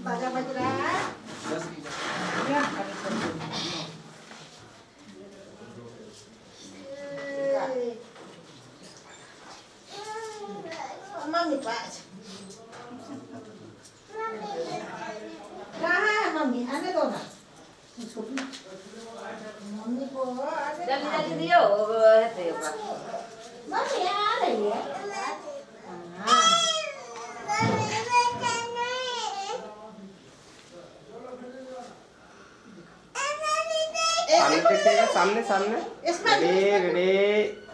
बाजा बज रहा है। मम्मी पास कहाँ है मम्मी? आने दो ना मम्मी को। जल्दी जल्दी दियो मम्मी आ रही है। सामने सामने रेडी रेडी।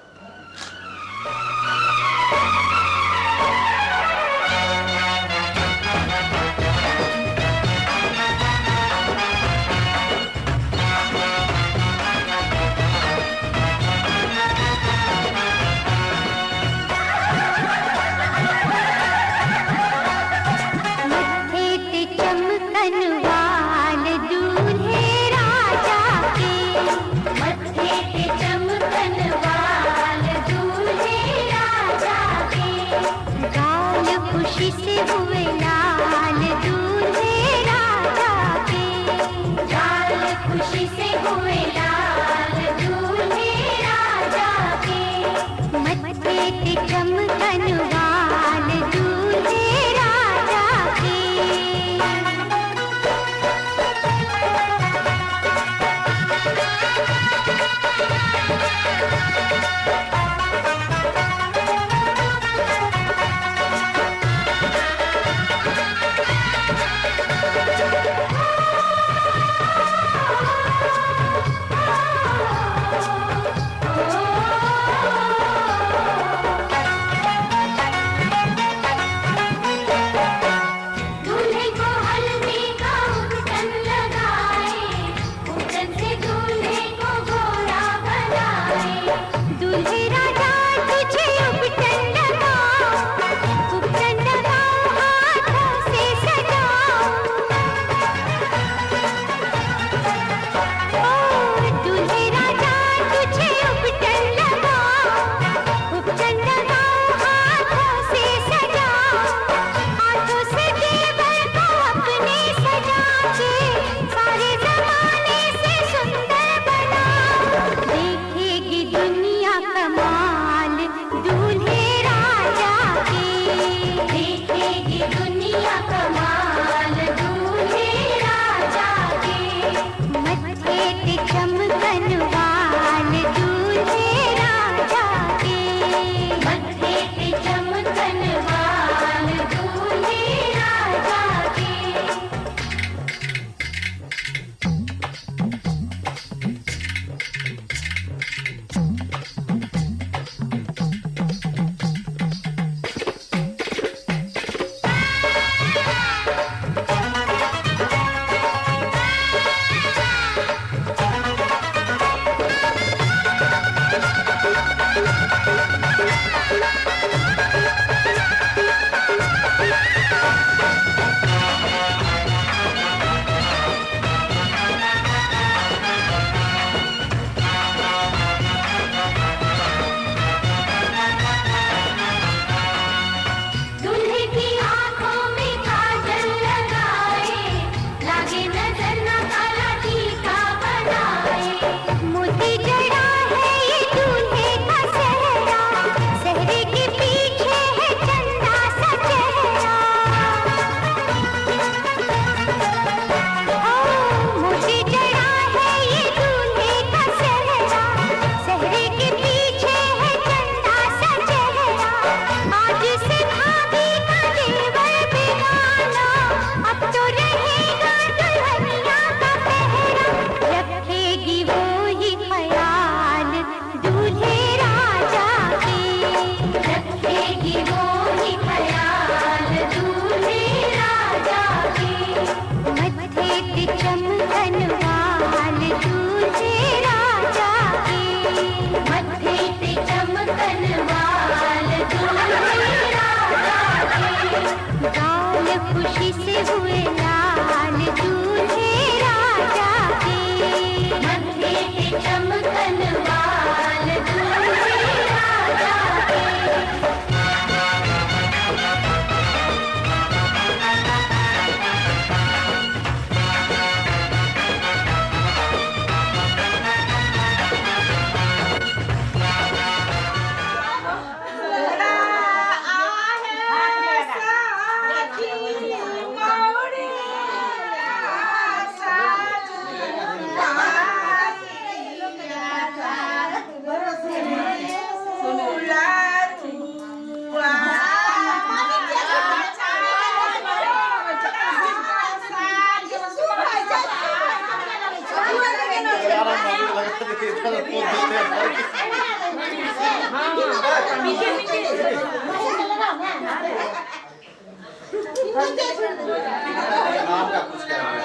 आपका कुछ कर रहा है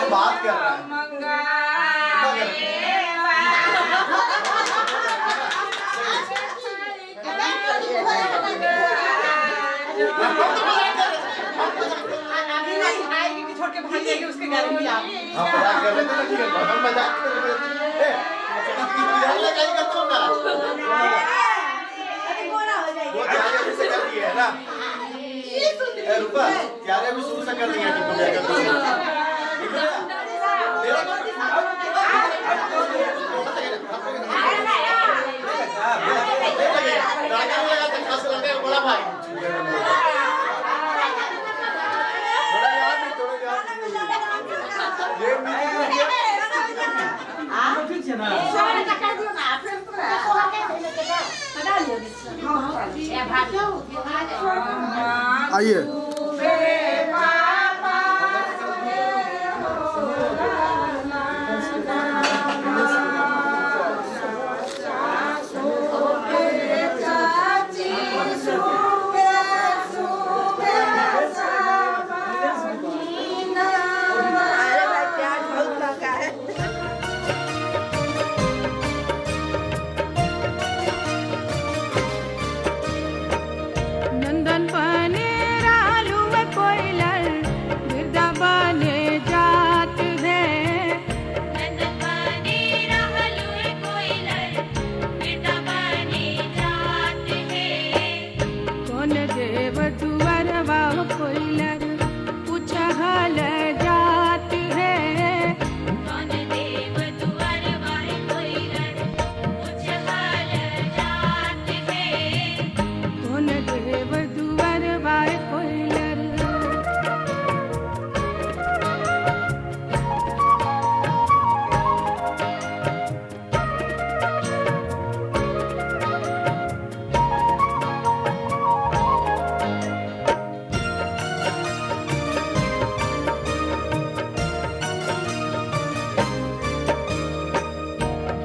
बात कर रहा है छोड़ के भाग जाएगी उसके घर में आप हाँ मजाक कर रहे थे ना ठीक है हम मजाक कर रहे थे यार लगाएगा तो ना वो त्यारे भी से कर दिया है ना ए रुपा त्यारे भी शुरू से कर दिया कि तुम क्या करते हो बड़ा भाई आइए नंदन बने रालू में कोयलर गिरदा बने जात है नंदन बने रालू में कोयलर गिरदा बने जात है कौन देव दुआर वाह कोयलर पूछहल जात है कौन देव दुआर वाह कोयलर पूछहल जात है कौन देव दुआर वाह कोयलर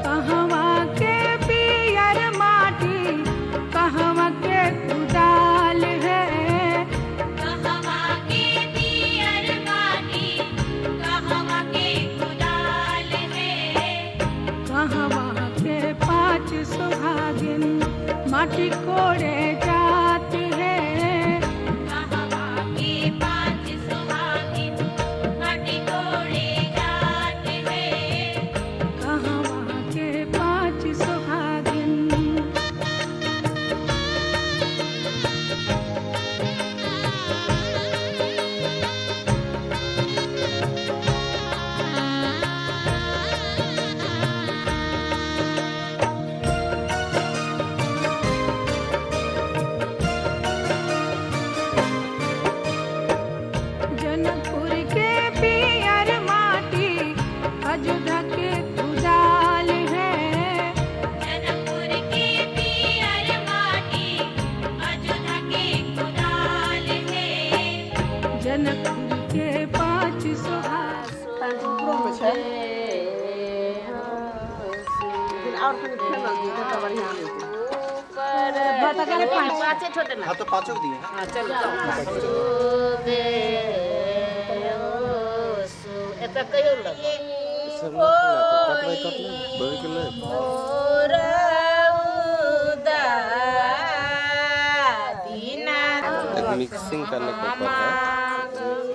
कहवा के पियर माटी कहवा के कुदाल है कहवा के पियर माटी कहवा के कुदाल है कहवा के पाँच सुहागिन माटी कोड़े जात है कहवा के पाँच सुहागिन माटी कोड़े जात है कहवा के पाँच सुहागिन जनकपुर के पियर माटी अयोध्या के कुदाल है जनकपुर के पियर माटी अयोध्या के कुदाल है जनकपुर के पाँच सुहाग और कहीं खेल दिए तो बढ़िया हाँ तो पाँचों को दिए मिक्सिंग करने को ऊपर है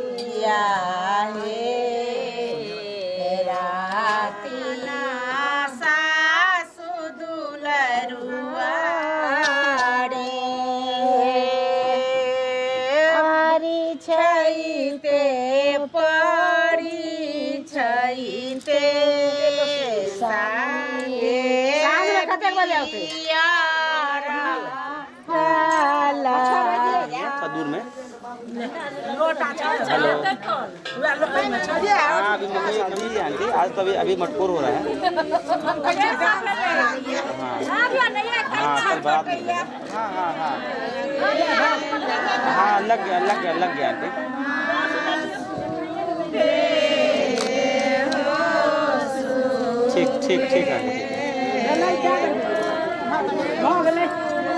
अच्छा दूर में हेलो हाँ अभी मम्मी अभी आंटी आज तो अभी मटकोर हो रहा है हाँ कल बात हाँ हाँ हाँ हाँ लग गया आंटी ठीक ठीक है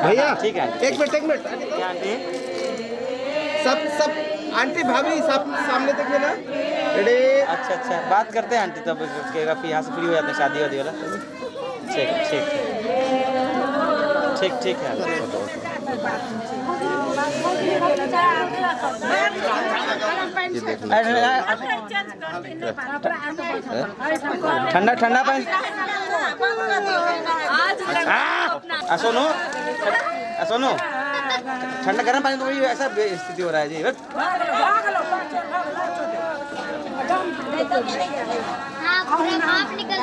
भैया ठीक है। एक मिनट क्या आंटी? सब आंटी भाभी सब सामने देखिए ना। रेडी। अच्छा अच्छा, बात करते हैं आंटी तब उसके फिर यहाँ से फ्री हो जाते हैं शादी वादी वाला। ठीक ठीक ठीक ठीक है। ठंडा ठंडा पानी। सोनू सोनू, ठंडा गर्म पानी तो ऐसा स्थिति हो रहा है जी।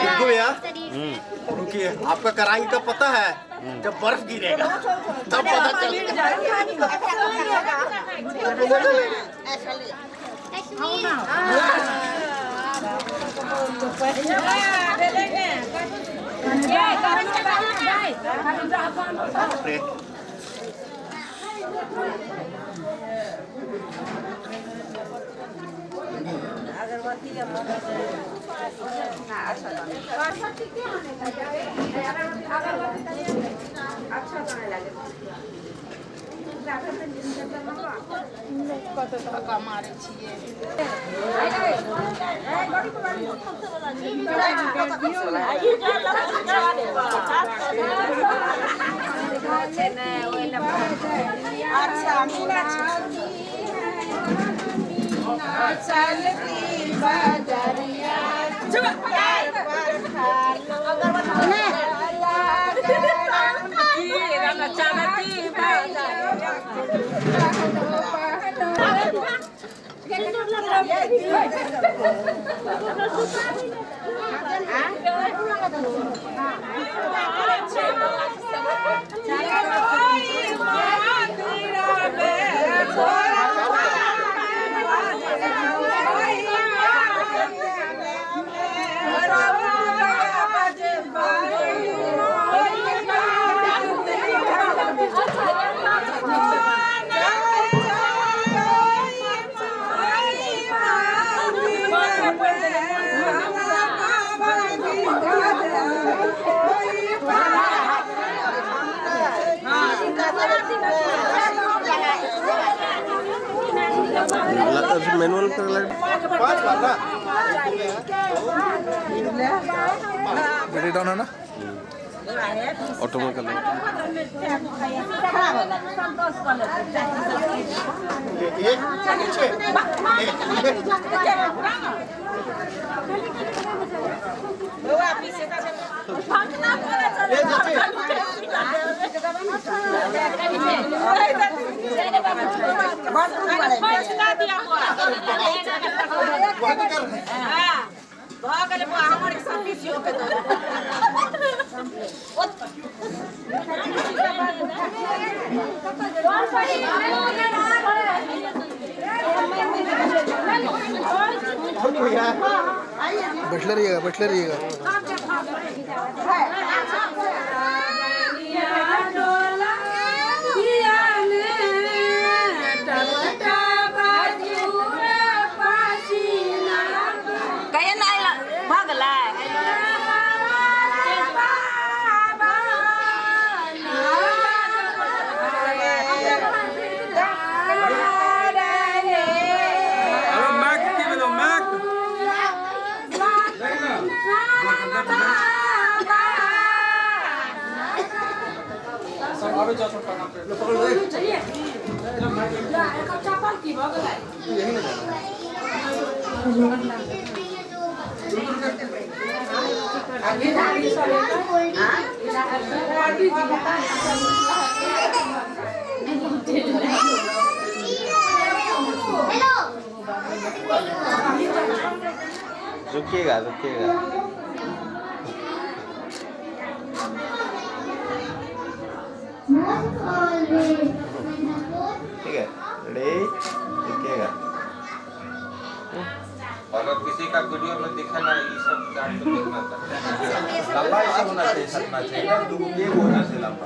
रुको भैया, रुकिए। आपका कराएंगे कब पता है? जब बर्फ गिरेगा तब पता चलेगा। मैनुअल डाउन है ना, ऑटोमेटिकल। बैठले रहिएगा। रुकिएगा। ठीक है, रेडी, रुकिएगा। अगर किसी का वीडियो में दिखा ना, ये सब डांस तो देखना था। लंबा ऐसा होना चाहिए, सटना चाहिए, ये होना चाहिए लंबा।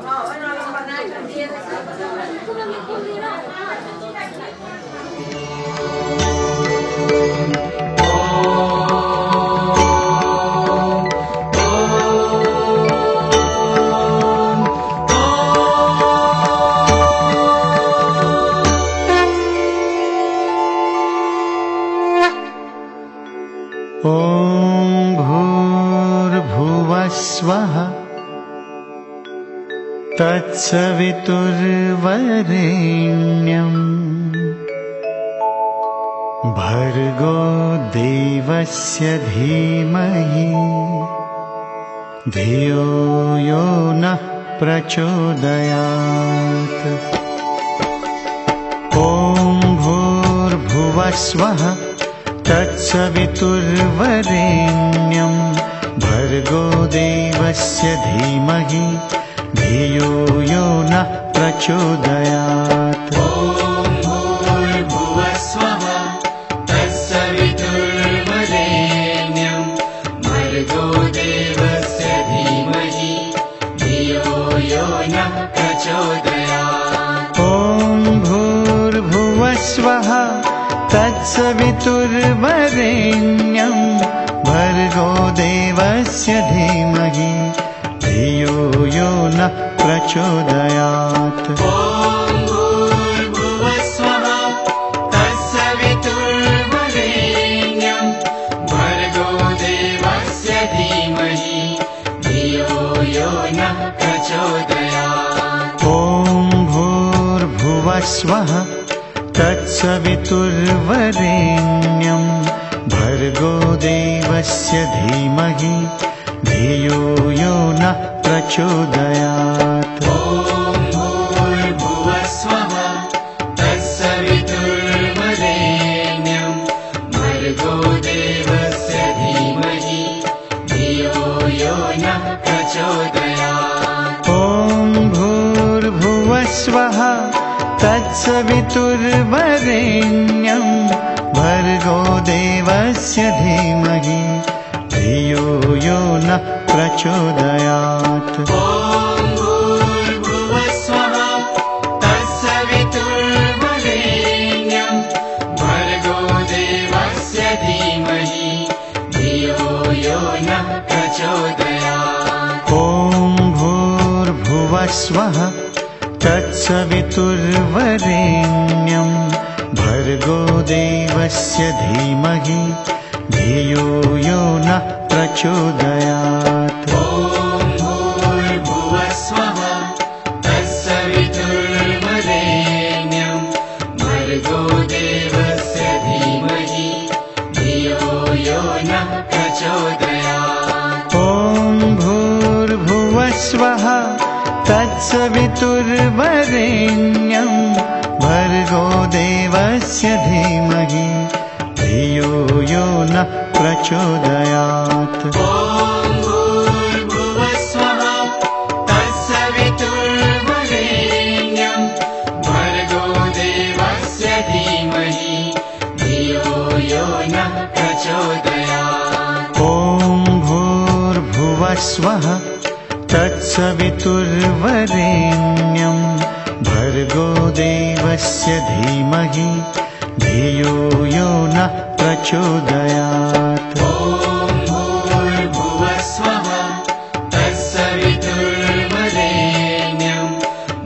तत्सवितुर्वरेण्यम् भर्गो देवस्य धीमहि धियो यो नः प्रचोदयात्। ॐ भूर्भुवस्वः तत्सवितुर्वरेण्यम् भर्गो देवस्य धीमहि धियो यो नः प्रचोदयात्। ॐ भूर्भुवस्वः तत्सवितुर्वरेण्यम् भर्गो देवस्य धीमहि धियो यो नः प्रचोदयात्। ॐ भूर्भुवस्वः तत्सवितुर्वरेण्यम् भर्गो देवस्य धीमहि धियो यो नः प्रचोदयात्। ॐ भूर्भुवस्वः तत्सवितुर्वरेण्यम् भर्गो देवस्य धीमहि धियो यो नः प्रचोदयात्। ॐ भूर्भुवस्वः तत्सवितुर्वरेण्यम् भर्गो देवस्य धीमहि धियो यो नः प्रचोदयात्। ॐ भूर्भुवस्वः तत्सवितुर्वरेण्यम् भर्गो देवस्य धीमहि धियो यो नः प्रचोदयात्। ॐ भूर्भुवस्वः तत्सवितुर्वरेण्यम् भर्गो देवस्य धीमहि धियो यो नः प्रचोदयात्। ॐ भूर्भुवस्वः तत्सवितुर्वरेण्यम् भर्गो देवस्य धीमहि धियो यो नः प्रचोदयात्। ॐ भूर्भुवस्वः तत्सवितुर्वरेण्यम् भर्गो देवस्य धीमहि धियो यो नः प्रचोदयात्। ॐ भूर्भुवस्वः तत्सवितुर्वरेण्यम् भर्गो देवस्य धीमहि धियो यो नः प्रचोदयात्। ॐ भूर्भुवस्वः तत्सवितुर्वरेण्यम् भर्गो देवस्य धीमहि धियो यो नः प्रचोदयात्। ॐ भूर्भुवस्वः तत्सवितुर्वरेण्यम् भर्गो देवस्य धीमहि धियो यो नः प्रचोदयात्। ॐ भूर्भुवस्वः तत्सवितुर्वरेण्यम् भर्गो देवस्य धीमहि धियो यो नः प्रचोदयात्। ॐ भूर्भुवस्वः तत्सवितुर्वरेण्यम्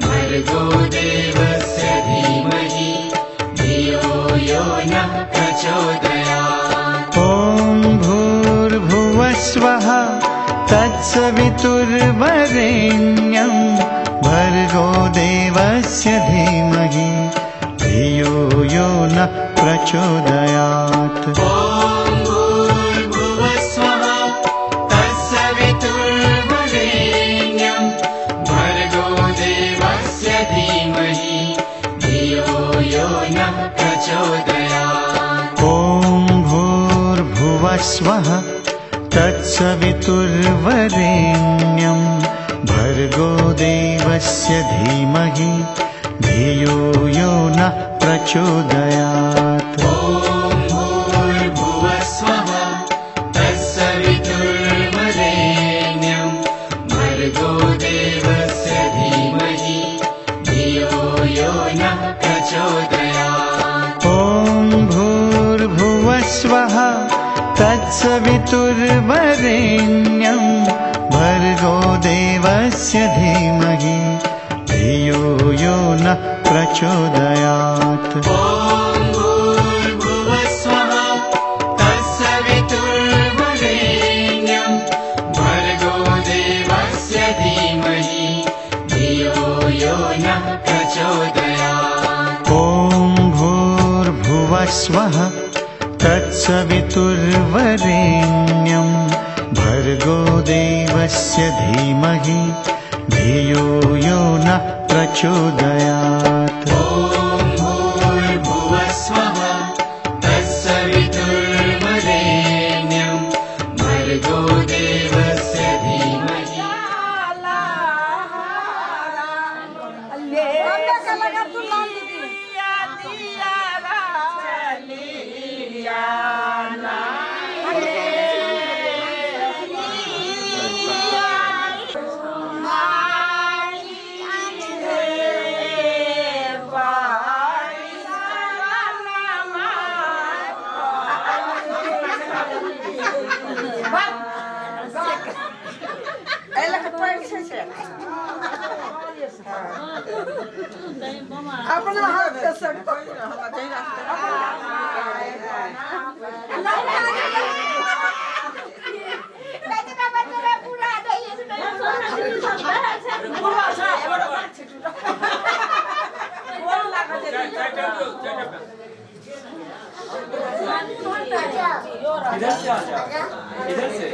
भर्गो देवस्य धीमहि धियो यो नः प्रचोदयात्। ॐ भूर्भुवस्वः तत्सवितुर्वरेण्यम् भर्गो देवस्य धीमहि धियो यो नः प्रचोदयात्। ॐ भूर्भुवस्वः तत्सवितुर्वरेण्यम् भर्गो देवस्य धीमहि धियो यो नः प्रचोदयात्। ॐ भूर्भुवस्वः तत्सवितुर्वरेण्यम् भर्गो देवस्य धीमहि धियो यो नः प्रचोदयात्। ॐ भूर्भुवस्वः तत्सवितुर्वरेण्यम् भर्गो देवस्य धीमहि धियो यो नः प्रचोदयात्। ॐ भूर्भुवस्वः तत्सवितुर्वरेण्यम् भर्गो देवस्य धीमहि धियो यो नः प्रचोदयात्। ॐ भूर्भुवस्वः तत्सवितुर्वरेण्यम् भर्गो देवस्य धीमहि धियो यो नः प्रचोदयात्। ॐ भूर्भुवस्वः तत्सवितुर्वरेण्यं भर्गो देवस्य धीमहि धियो यो नः प्रचोदयात्। ॐ भूर्भुवस्वः तत्सवितुर्वरेण्यं भर्गो देवस्य धीमहि। अपना हाथ के सब इधर से आ जा, इधर से।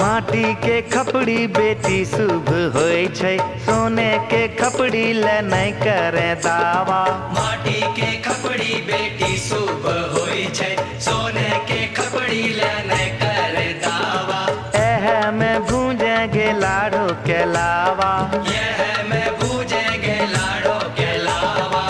माटी के खपड़ी बेटी शुभ होय छै, सोने के खपड़ी ले नहीं करे दावा। माटी के खपड़ी बेटी शुभ होय छै, सोने के खपड़ी ले नहीं करे दावा। एह में भूजेंगे लाड़ो के लावा, यह में भूजेंगे लाड़ो के लावा।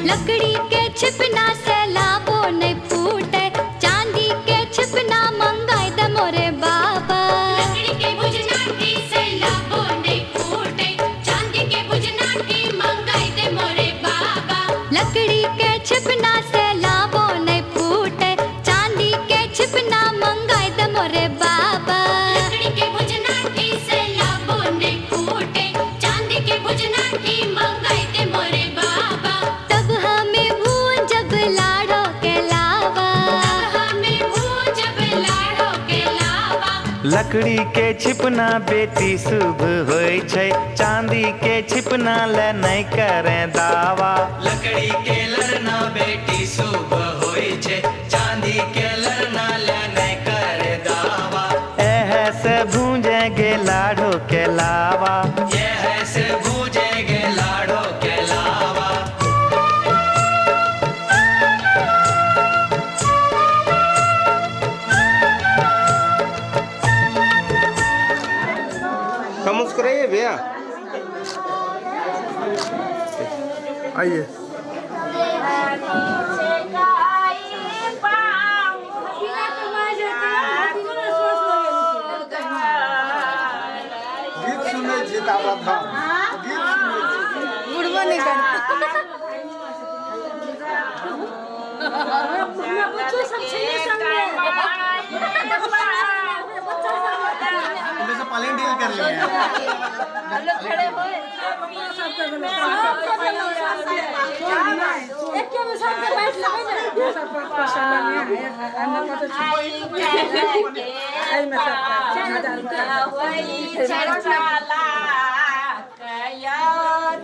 लकड़ी के छिपना से लाभो नहीं फूटे, चांदी के छिपना मंगाए दे मोरे बाबा। लकड़ी के भुजनाटी से लाभो नहीं फूटे, चांदी के भुजनाटी मंगाए दे मोरे बाबा। लकड़ी के छिपना से लाभो नहीं फूटे, चांदी के छिपना मंगाए दे मोरे बाबा। लकड़ी के भुजनाटी से लाभो नहीं फूटे, चांदी के भुजनाटी मंगाए दे मोरे बाबा। तब हमें भून जब लाड़ो के लावा, हमें भून जब लाड़ो के लावा। लकड़ी के छिपना बेटी शुभ होय छै, चांदी के छिपना ले नहीं करे दावा। लकड़ी के लड़ना बेटी शुभ होय छै, चांदी के लड़ना ले नहीं करे दावा। एह से भूजेंगे लाड़ो के लावा, यह से भूजेंगे लाड़ो के लावा। कम मुस्कुराइए भैया। आइए। गीत सुने बुढ़वा नहीं करती बच्चों सब चाहिए पालन डील कर लिया हम लोग खड़े हुए सब कर एक के साथ बैठ लगे सब पसंद नहीं है हम तो आई में सब चला कया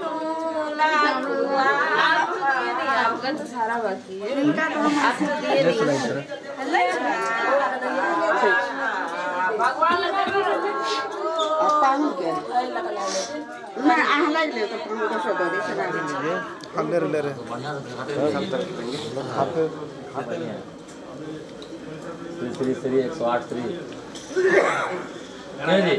दूला हुआ आपका तो सारा बाकी है इनका तो हम आपको दे दिए भगवान पाहू के मैं आहला ले तो प्रभु को शब्द दे चला अंदर ले रे श्री 108 श्री क्या जी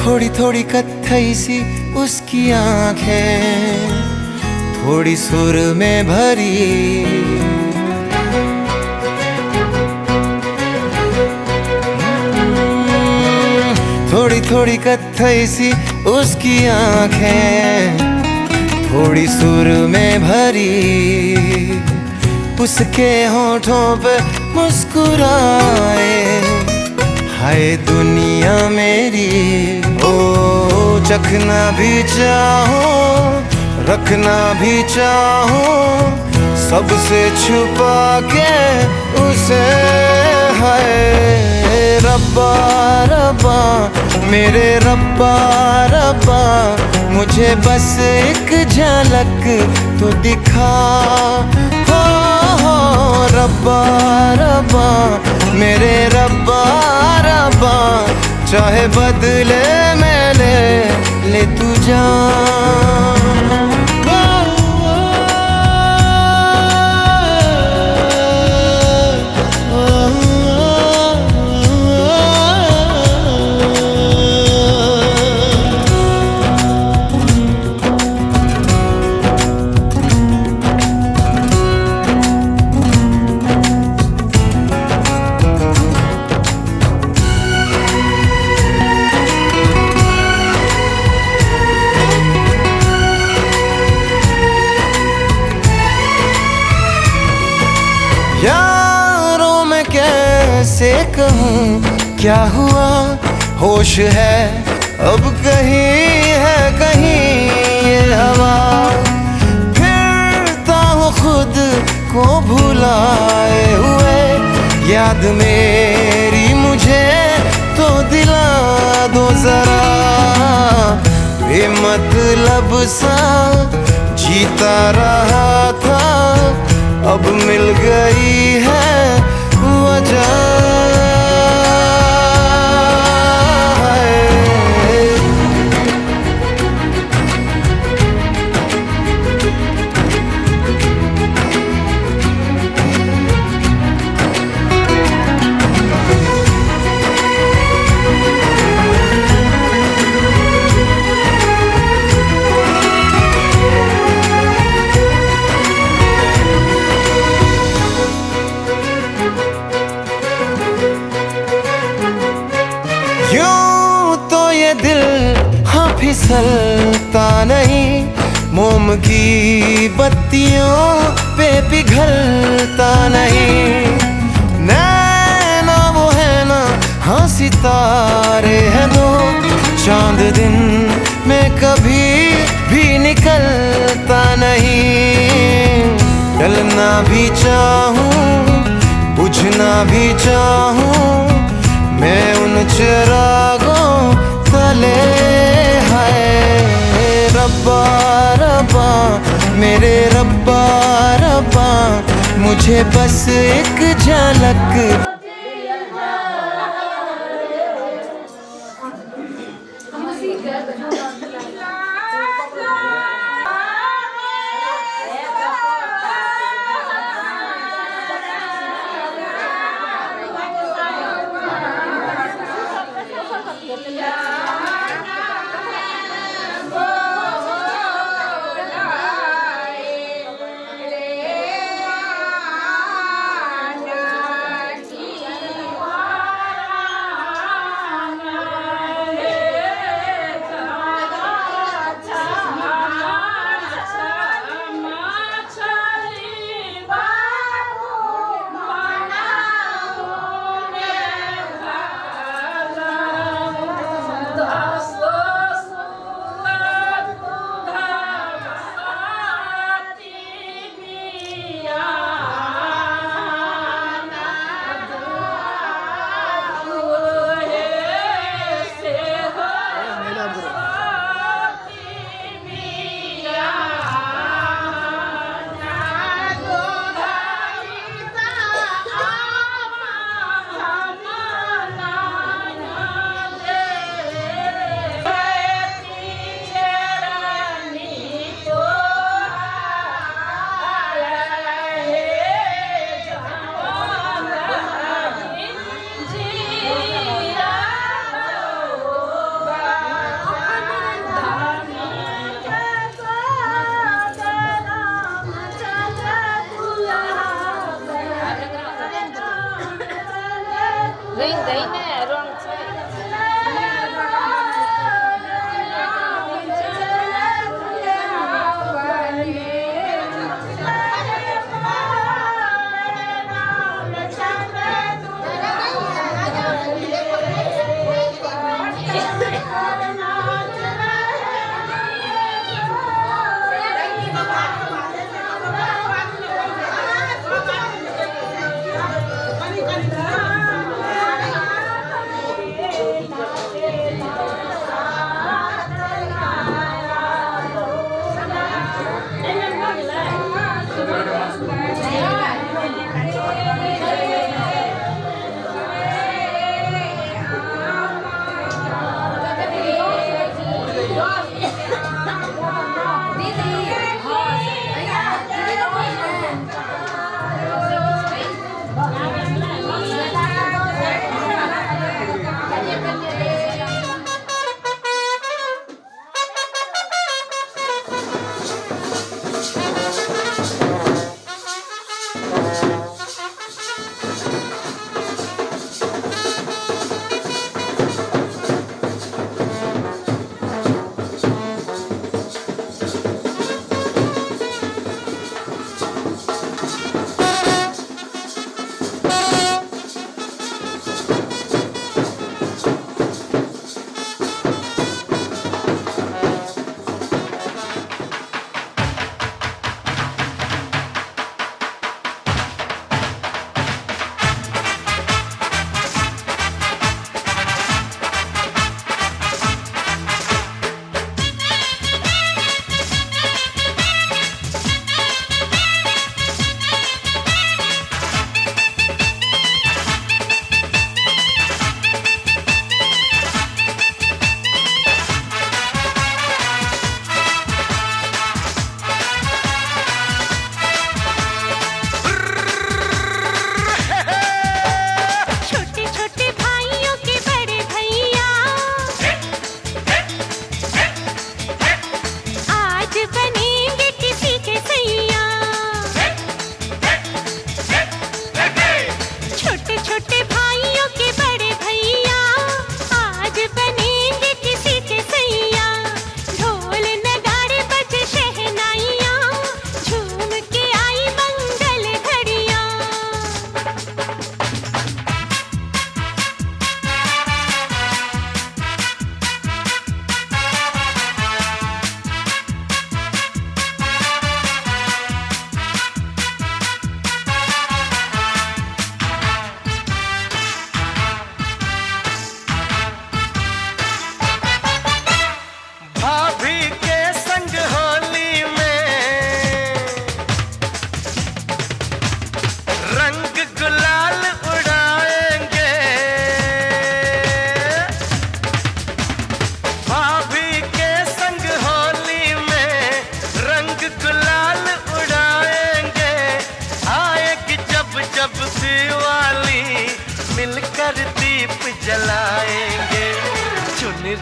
थोड़ी थोड़ी कत्थई सी उसकी आंखें थोड़ी सुर में भरी थोड़ी थोड़ी कत्थई सी उसकी आंखें थोड़ी सुर में भरी उसके होठों पे मुस्कुराए हाय दुनिया मेरी ओ चखना भी चाहो रखना भी चाहो सबसे छुपा के उसे है रब्बा रब्बा मेरे रब्बा रब्बा मुझे बस एक झलक तो दिखा हो रब्बा रब्बा मेरे रब्बा रब्बा चाहे बदले में ले तू जान यारों में कैसे कहूँ क्या हुआ होश है अब कहीं है कहीं ये हवा फिरता हूँ खुद को भुलाए हुए याद मेरी मुझे तो दिला दो जरा बेमतलब सा जीता रहा था अब मिल गई है वजह ये दिल हाँ फिसलता नहीं, मोम की बत्तियों पे पिघलता नहीं। नैना वो है ना हाँ सितारे हैं दो, चांद दिन में कभी भी निकलता नहीं। डलना भी चाहूं बुझना भी चाहूं मैं उन चिरागों तले। है रब्बा रब्बा मेरे रब्बा रब्बा, मुझे बस एक झलक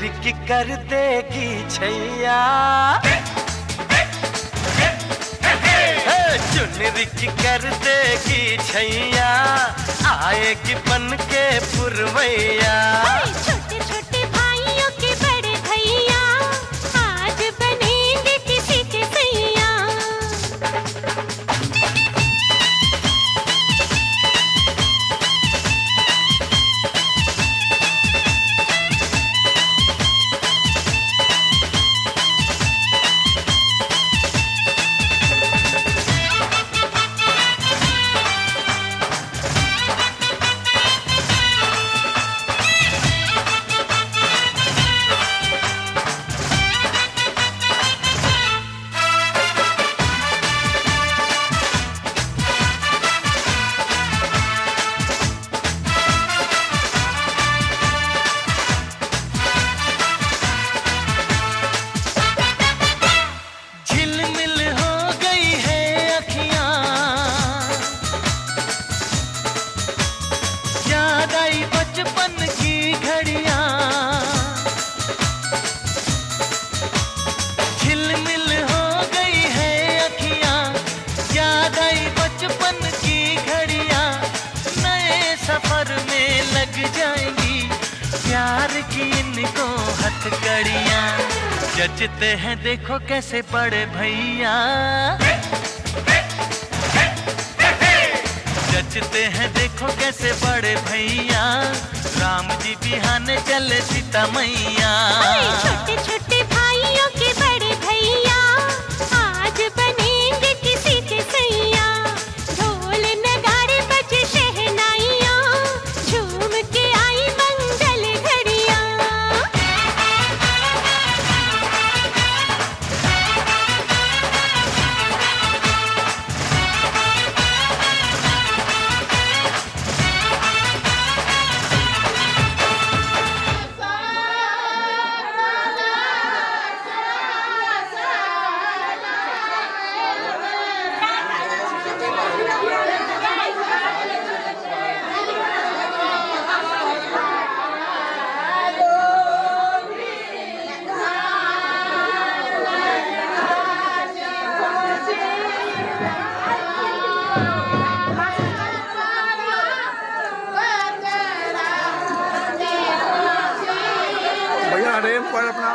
रिक कर देगी छैया, चुन रिक कर देगी छैया, आएगी बन के पुरवैया। छोटे छोटे भाइयों के बड़े भैया आज बनेंगे किसी के सैया। जचते हैं देखो कैसे बड़े भैया, जचते हैं देखो कैसे बड़े भैया, राम जी बिहाने चले सीता मैया। छोटे छोटे भाइयों के बड़े भैया आज बनेंगे किसी के सैया। ढोल नगाड़े बजे शहनाइयाँ, झूम के आई मंगल घड़ियाँ। भैया रेम पर अपना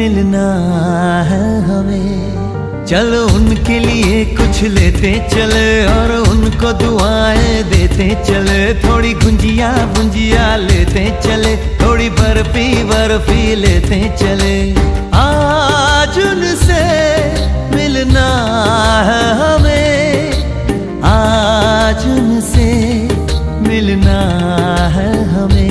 मिलना है हमें। चलो उनके लिए कुछ लेते चले और उनको दुआएं देते चले। थोड़ी गुंजिया गुंजिया लेते चले, थोड़ी बर्फी बर्फी लेते चले। आज उनसे मिलना है हमें, आज उनसे मिलना है हमें।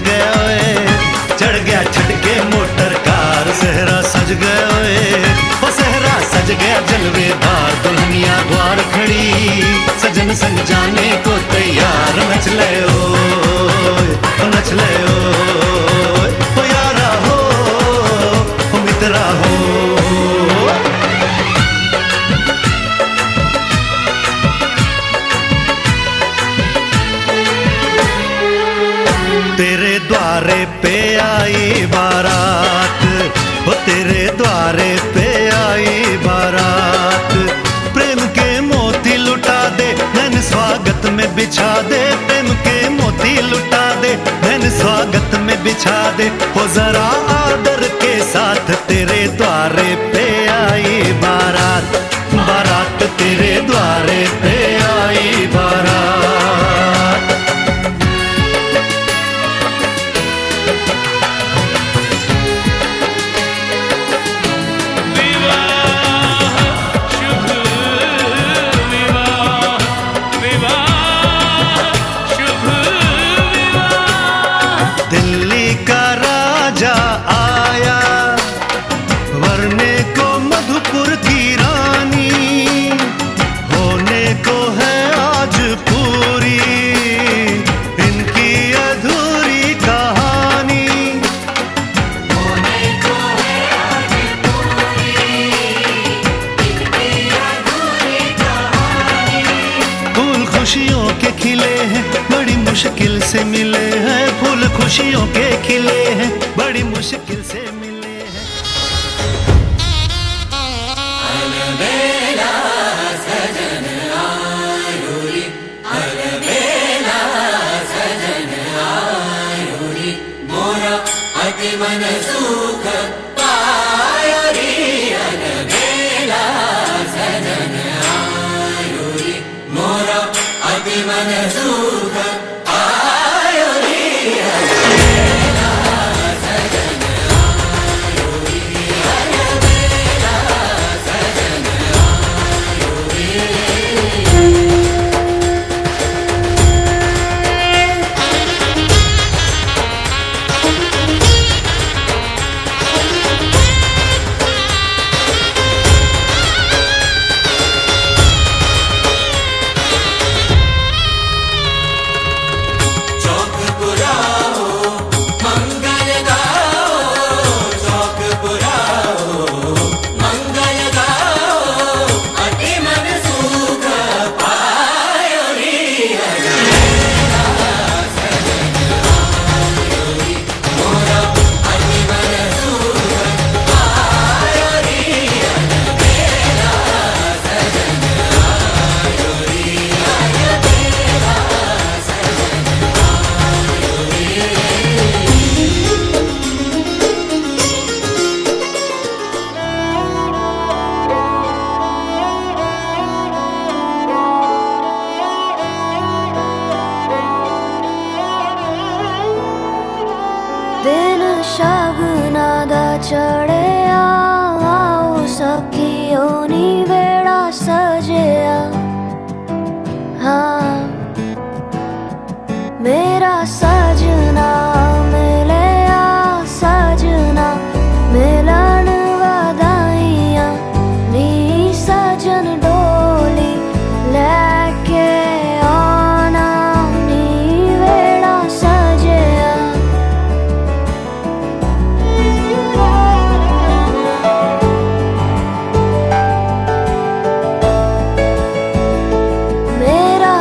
गया ओए, चढ़ गया छटके मोटर कार, सहरा सज गया ओए, ओ सहरा सज गया जलवेदार, दुल्हनिया द्वार खड़ी, सजन संग जाने को तैयार, नच ले ओए, ओ नच ले ओए, ओ यारा हो, ओ मित्रा हो। तेरे द्वारे पे आई बारात, ओ तेरे द्वारे पे आई बारात, प्रेम के मोती लुटा दे नैन स्वागत में बिछा दे, प्रेम के मोती लुटा दे नैन स्वागत में बिछा दे, हो जरा आदर के साथ तेरे द्वारे पे आई बारात, बारात तेरे द्वारे पे आई बारात। दिल्ली का राजा आया, वरने को मधुपुर की रानी, होने को है आज पूरी इनकी अधूरी कहानी, होने को है आज पूरी इनकी अधूरी कहानी। फूल खुशियों के खिले हैं, बड़ी मुश्किल से मिले हैं, फूल खुशियों के खिले हैं, बड़ी मुश्किल से मिले हैं। अलबेला सजन आयो रे, अलबेला सजन आयो रे, मोरा अति मन सुख पायो रे, अलबेला सजन आयो रे, मोरा अति मन सुख आयो रे, अलबेला सजन आयो रे, अलबेला सजन आयो रे। चौक पुराओ मंगल गाओ, चौक पुराओ मंगल गाओ, अति मन सुख पायो रे, अलबेला सजन आयो रे, मोरा अति मन सुख पायो रे, अलबेला सजन आयो रे, अलबेला सजन आयो रे। दिन शगुना दा चढ़िया, आओ सखियो नी वेड़ा सजिया, हाँ मेरा सजना मिलिया, सजना मिलन वधाइयां, नी सजन डोली लेके आना, नी वेड़ा सजिया। मेरा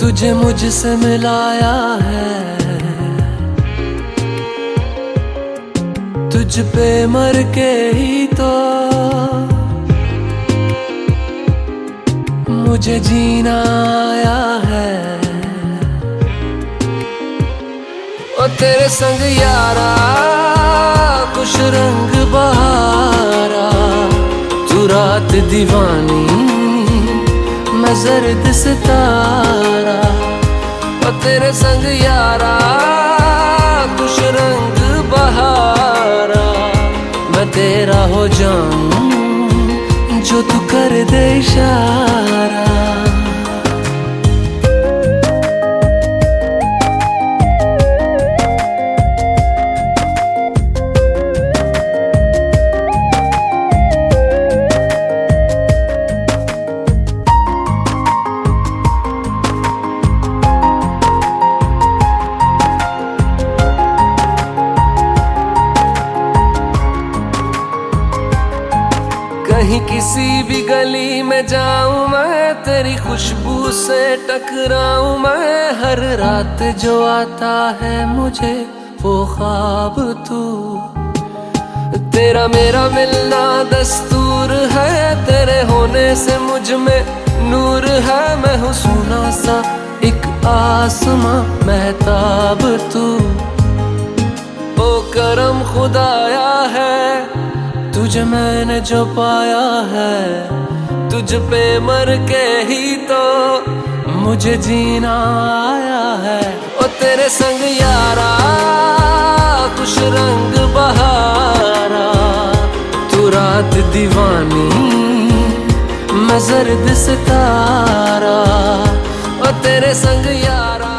तुझे मुझसे मिलाया है, तुझ पे मर के ही तो मुझे जीना आया है। ओ तेरे संग यारा कुछ रंग बहारा, तू रात दीवानी मैं जर्द सितारा। ओ तेरे संग यारा कुछ रंग बहारा, मैं तेरा हो जाऊं जो तू कर दे इशारा। कहीं किसी भी गली में जाऊं मैं, तेरी खुशबू से टकराऊं मैं। हर रात जो आता है मुझे वो ख्वाब तू, तेरा मेरा मिलना दस्तूर है। तेरे होने से मुझ में नूर है, मैं हूँ सोना सा एक आसमां महताब तू। ओ करम खुदाया है तुझे मैंने जो पाया है, तुझ पे मर के ही तो मुझे जीना आया है। ओ तेरे संग यारा कुछ रंग बहारा, तू रात दीवानी मैं जर्द सितारा। ओ तेरे संग यारा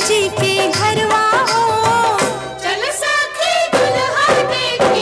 जी के घरवा हो, चल साथी दुल्हा देखे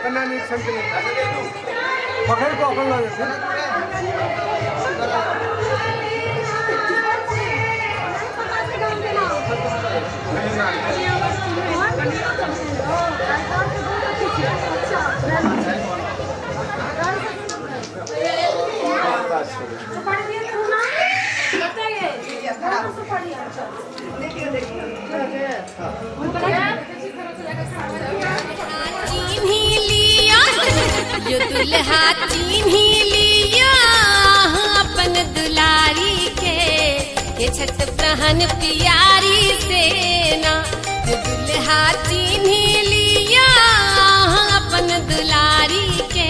कन्या निरीक्षण के लिए पकड़ को अपन ला देते जो दुल्हा चीन ही लिया अपन दुलारी के ये छठ प्रहन प्यारी सेना। जो दुल्हा चीन ही लिया अपन दुलारी के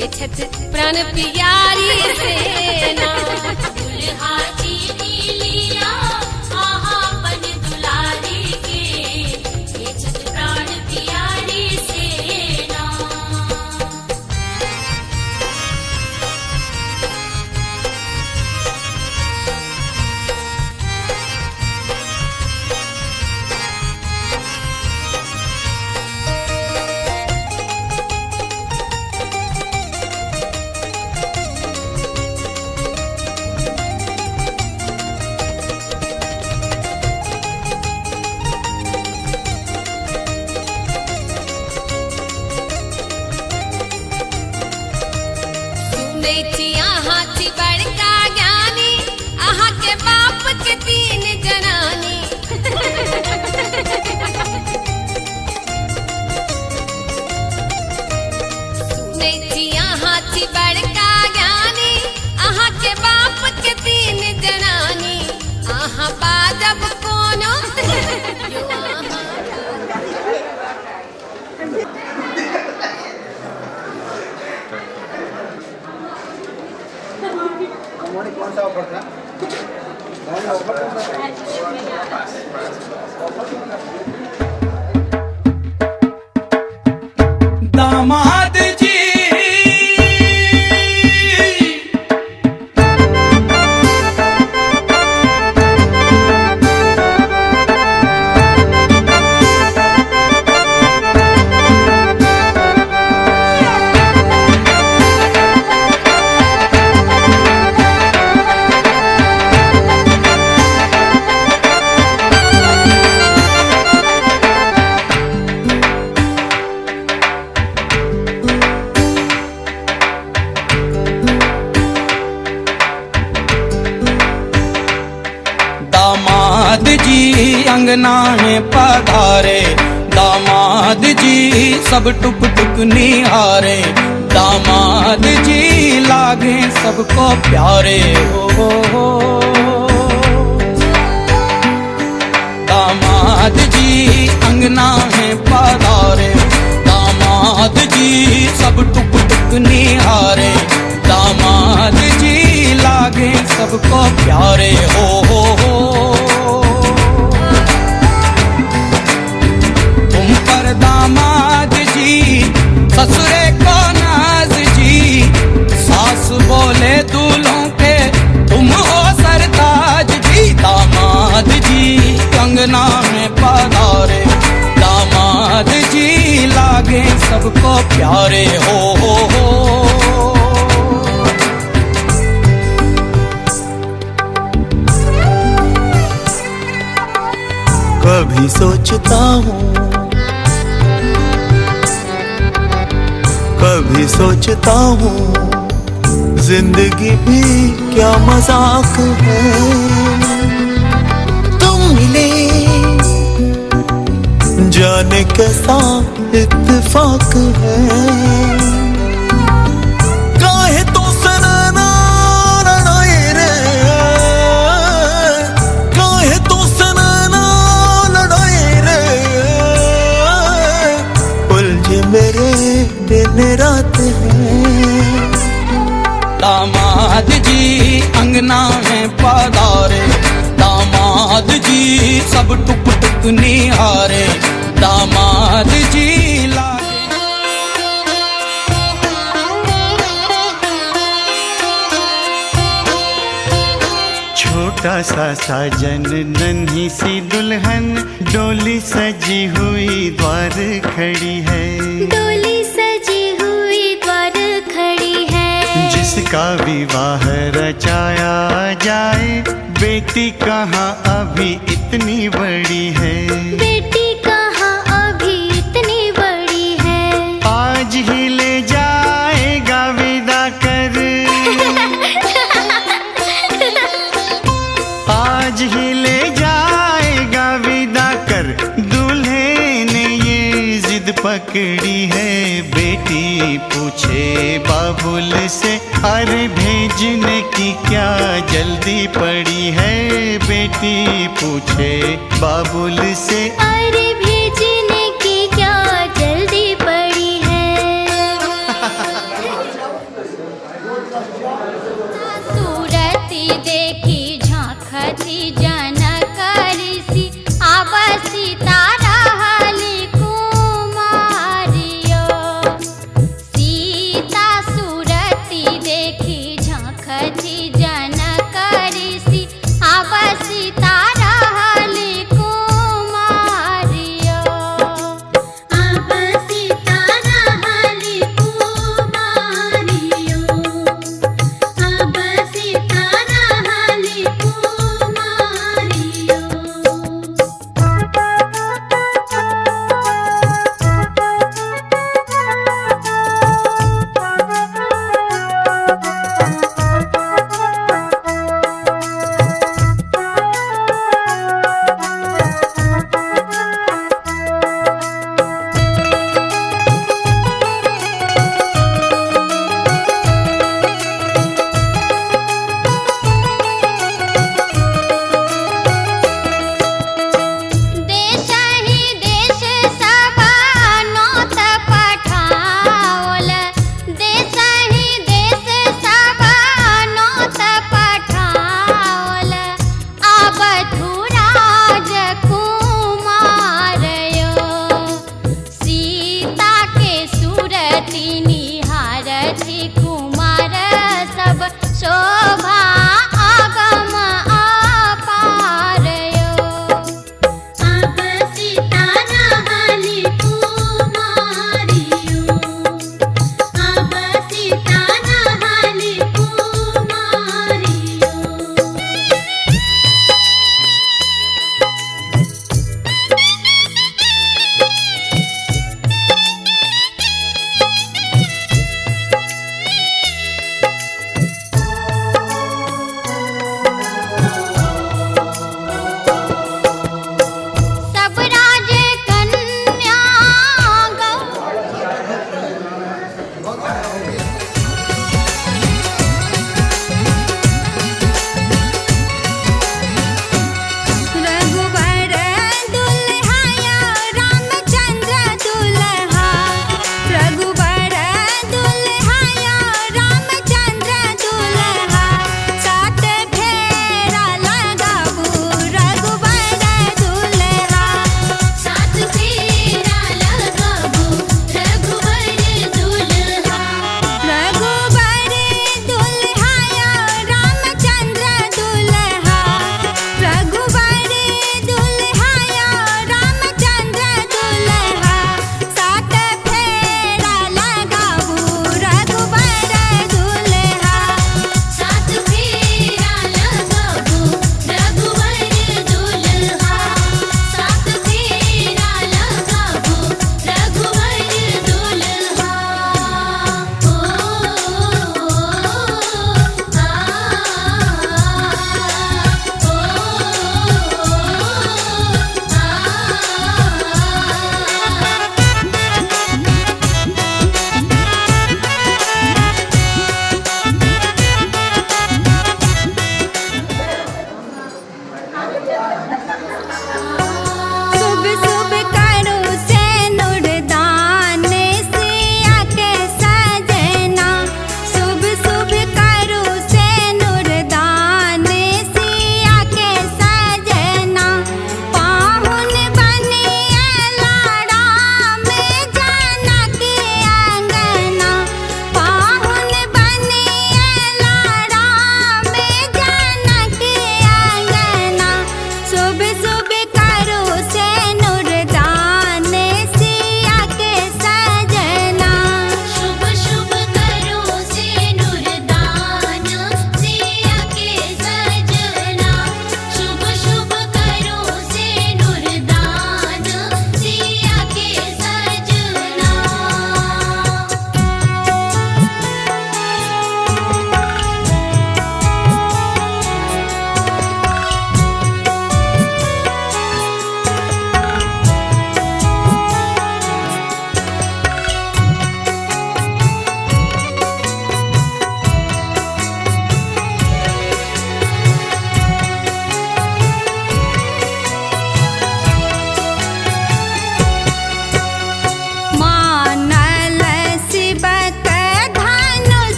ये छठ प्राण प्यारी सेना। दुल्हा चीन ही लिया अपन दुलारी के ये छठ प्राण प्यारी सेना। हाथी बड़का ज्ञानी आहा के बाप के तीन जनानी। हाथी बड़का ज्ञानी आहा के बाप के तीन जनानी। आहा बाजब कोनो कौन सा ऑफर था? दामाद जी दामाद जी अंगना में पधारे। दामाद जी सब टुक टुक निहारे। दामाद जी लागे सबको प्यारे। हो दामाद जी अंगना में पधारे। दामाद जी सब टुक टुक निहारे। दामाद जी लागे सबको प्यारे। हो तुम पर दामाद जी ससुरे को नाज जी। सास बोले दूल्हों के तुम हो सरताज जी। दामाद जी कंगना में पधारे। दामाद जी लागे सबको प्यारे। हो कभी सोचता हूँ, कभी सोचता हूँ जिंदगी भी क्या मजाक है। तुम मिले जाने कैसा इत्तेफाक है। काहे तो सनना लड़ाए रे, काहे तो सनना लड़ाए रे। उलझे मेरे दिन रात है। दामाद जी अंगना में पधारे। दामाद जी सब टुक टुक निहारे। दामाद जी छोटा सा साजन नन्ही सी दुल्हन डोली सजी हुई द्वार खड़ी है। डोली किसका विवाह रचाया जाए, बेटी कहाँ अभी इतनी बड़ी है, बेटी कहाँ अभी इतनी बड़ी है, आज ही ले जाएगा विदा कर, आज ही ले जाएगा विदा कर, दूल्हे ने ये जिद पकड़ी है, बेटी पूछे बाबुल से, अरे भेजने की क्या जल्दी पड़ी है, बेटी पूछे बाबुल से, अरे भेजने की क्या जल्दी पड़ी है। सूरती देखी झांकती जनकरिसी, आवसी तारा हाली कुमारियो, सीता सूरती देखी झांकती जनकरिसी, आवसी तारा हाली कुमारियो।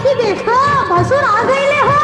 कि देखो भसुर आ गए हो।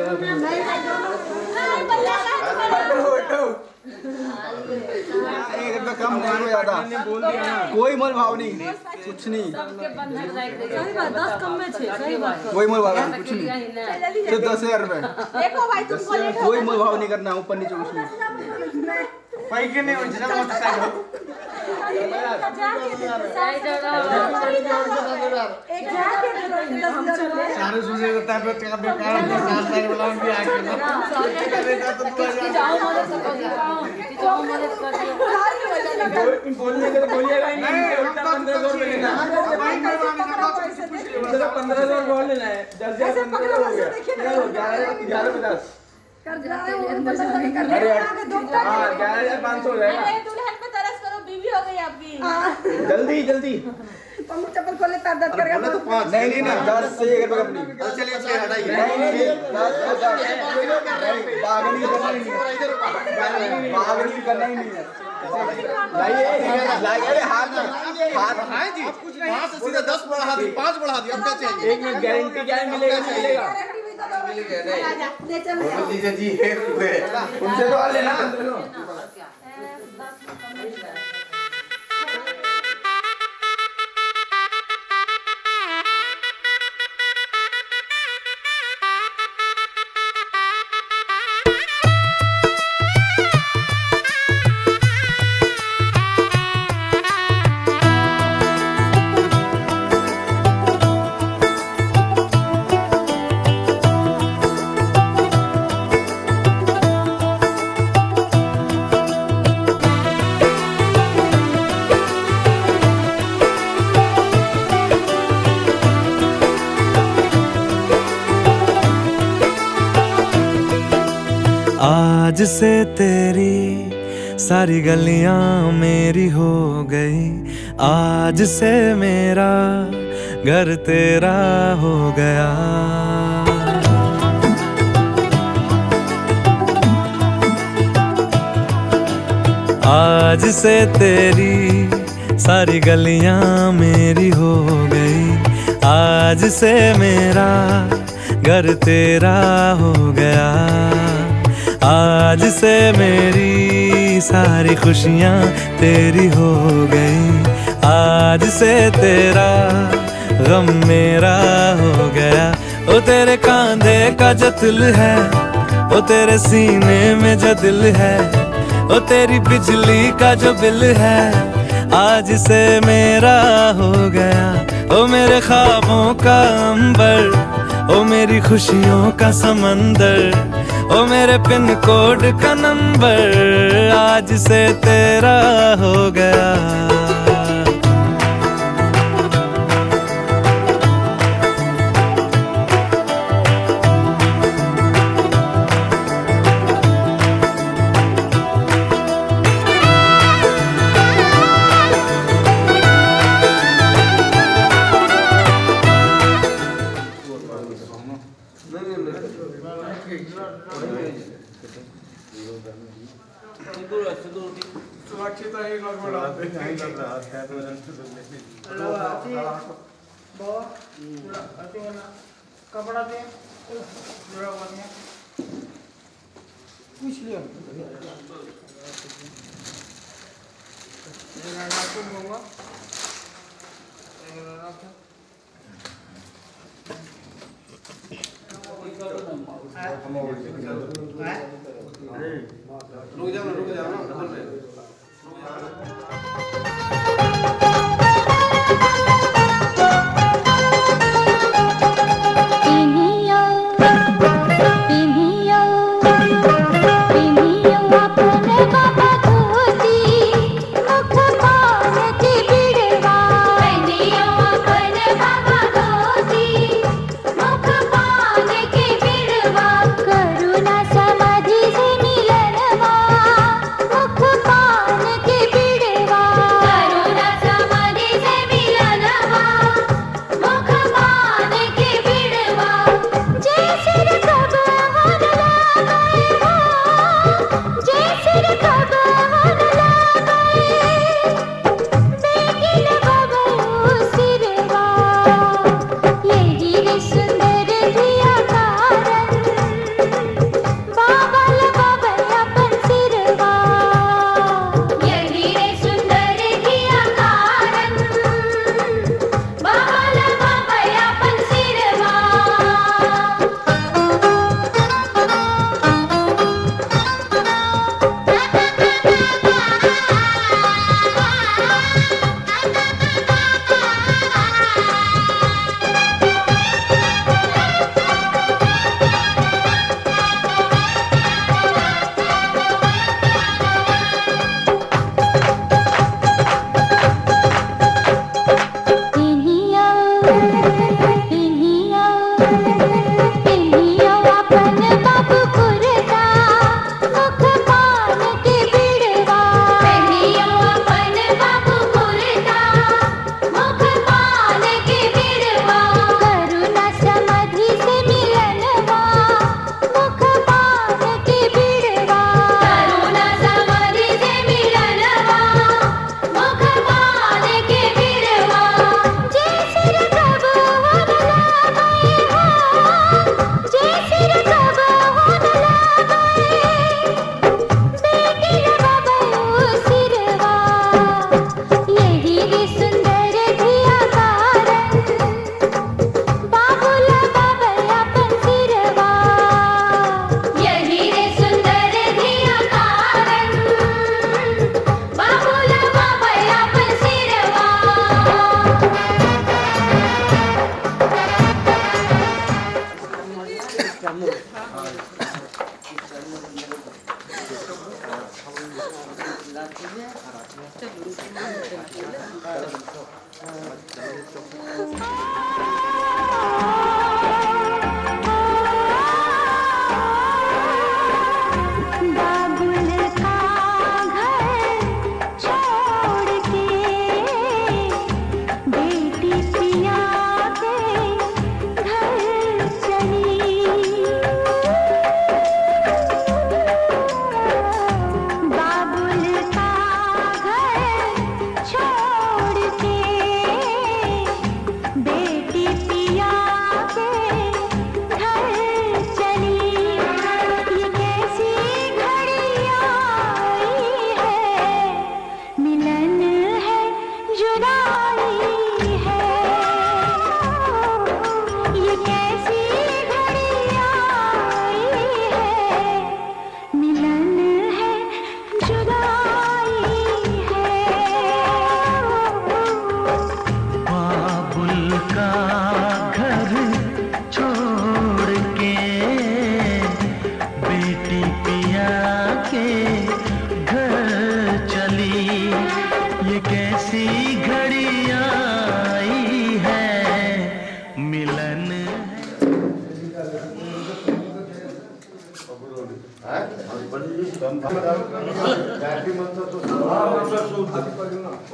1 रुपया कम नहीं हो जाता, कोई मोल भाव नहीं, कुछ नहीं, कोई मोल भाव नहीं, कुछ नहीं, सिर्फ 10,000 रुपए, कोई मोल भाव नहीं करना, ऊपर नीचे कुछ नहीं। पैके नहीं उठना मोटरसाइकिल सारे सोचे होता है बेकार बेकार वाला भी आके बोलने के तो बोलिएगा ही नहीं, उल्टा 1500 रुपए लेना, 1500 बोल लेना है, 10,000 1500 हो गया, 11,50 अरे हाँ 11,500 हो जाएगा। दुल्हन पे तरस करो, बीवी हो गई आपकी। जल्दी जल्दी चप्पल खोले पैर दर्द करेगा बोला तो 5 नहीं 10 से 1 रुपए अपनी, चलिए चलिए हटाइए, नहीं 10 बागनी करना ही नहीं, बागनी करना ही नहीं है, लाइए हाथ हां जी 5 से सीधा 10 बढ़ा दी, 5 बढ़ा दी, अब क्या चाहिए? 1 मिनट गारंटी क्या मिलेगा, मिलेगा बोल दीजिए जी 1 रुपए उनसे तो लेना। आज से तेरी सारी गलियां मेरी हो गई, आज से मेरा घर तेरा हो गया। आज से तेरी सारी गलियां मेरी हो गई, आज से मेरा घर तेरा हो गया। आज से मेरी सारी खुशियाँ तेरी हो गई, आज से तेरा गम मेरा हो गया। ओ तेरे कांधे का जो दिल है, ओ तेरे सीने में जो दिल है, ओ तेरी बिजली का जो बिल है, आज से मेरा हो गया। ओ मेरे ख्वाबों का अंबर, ओ मेरी खुशियों का समंदर, ओ मेरे पिन कोड का नंबर, आज से तेरा हो गया। कपड़ा दे पूछ लिया रुक जाओ करुणा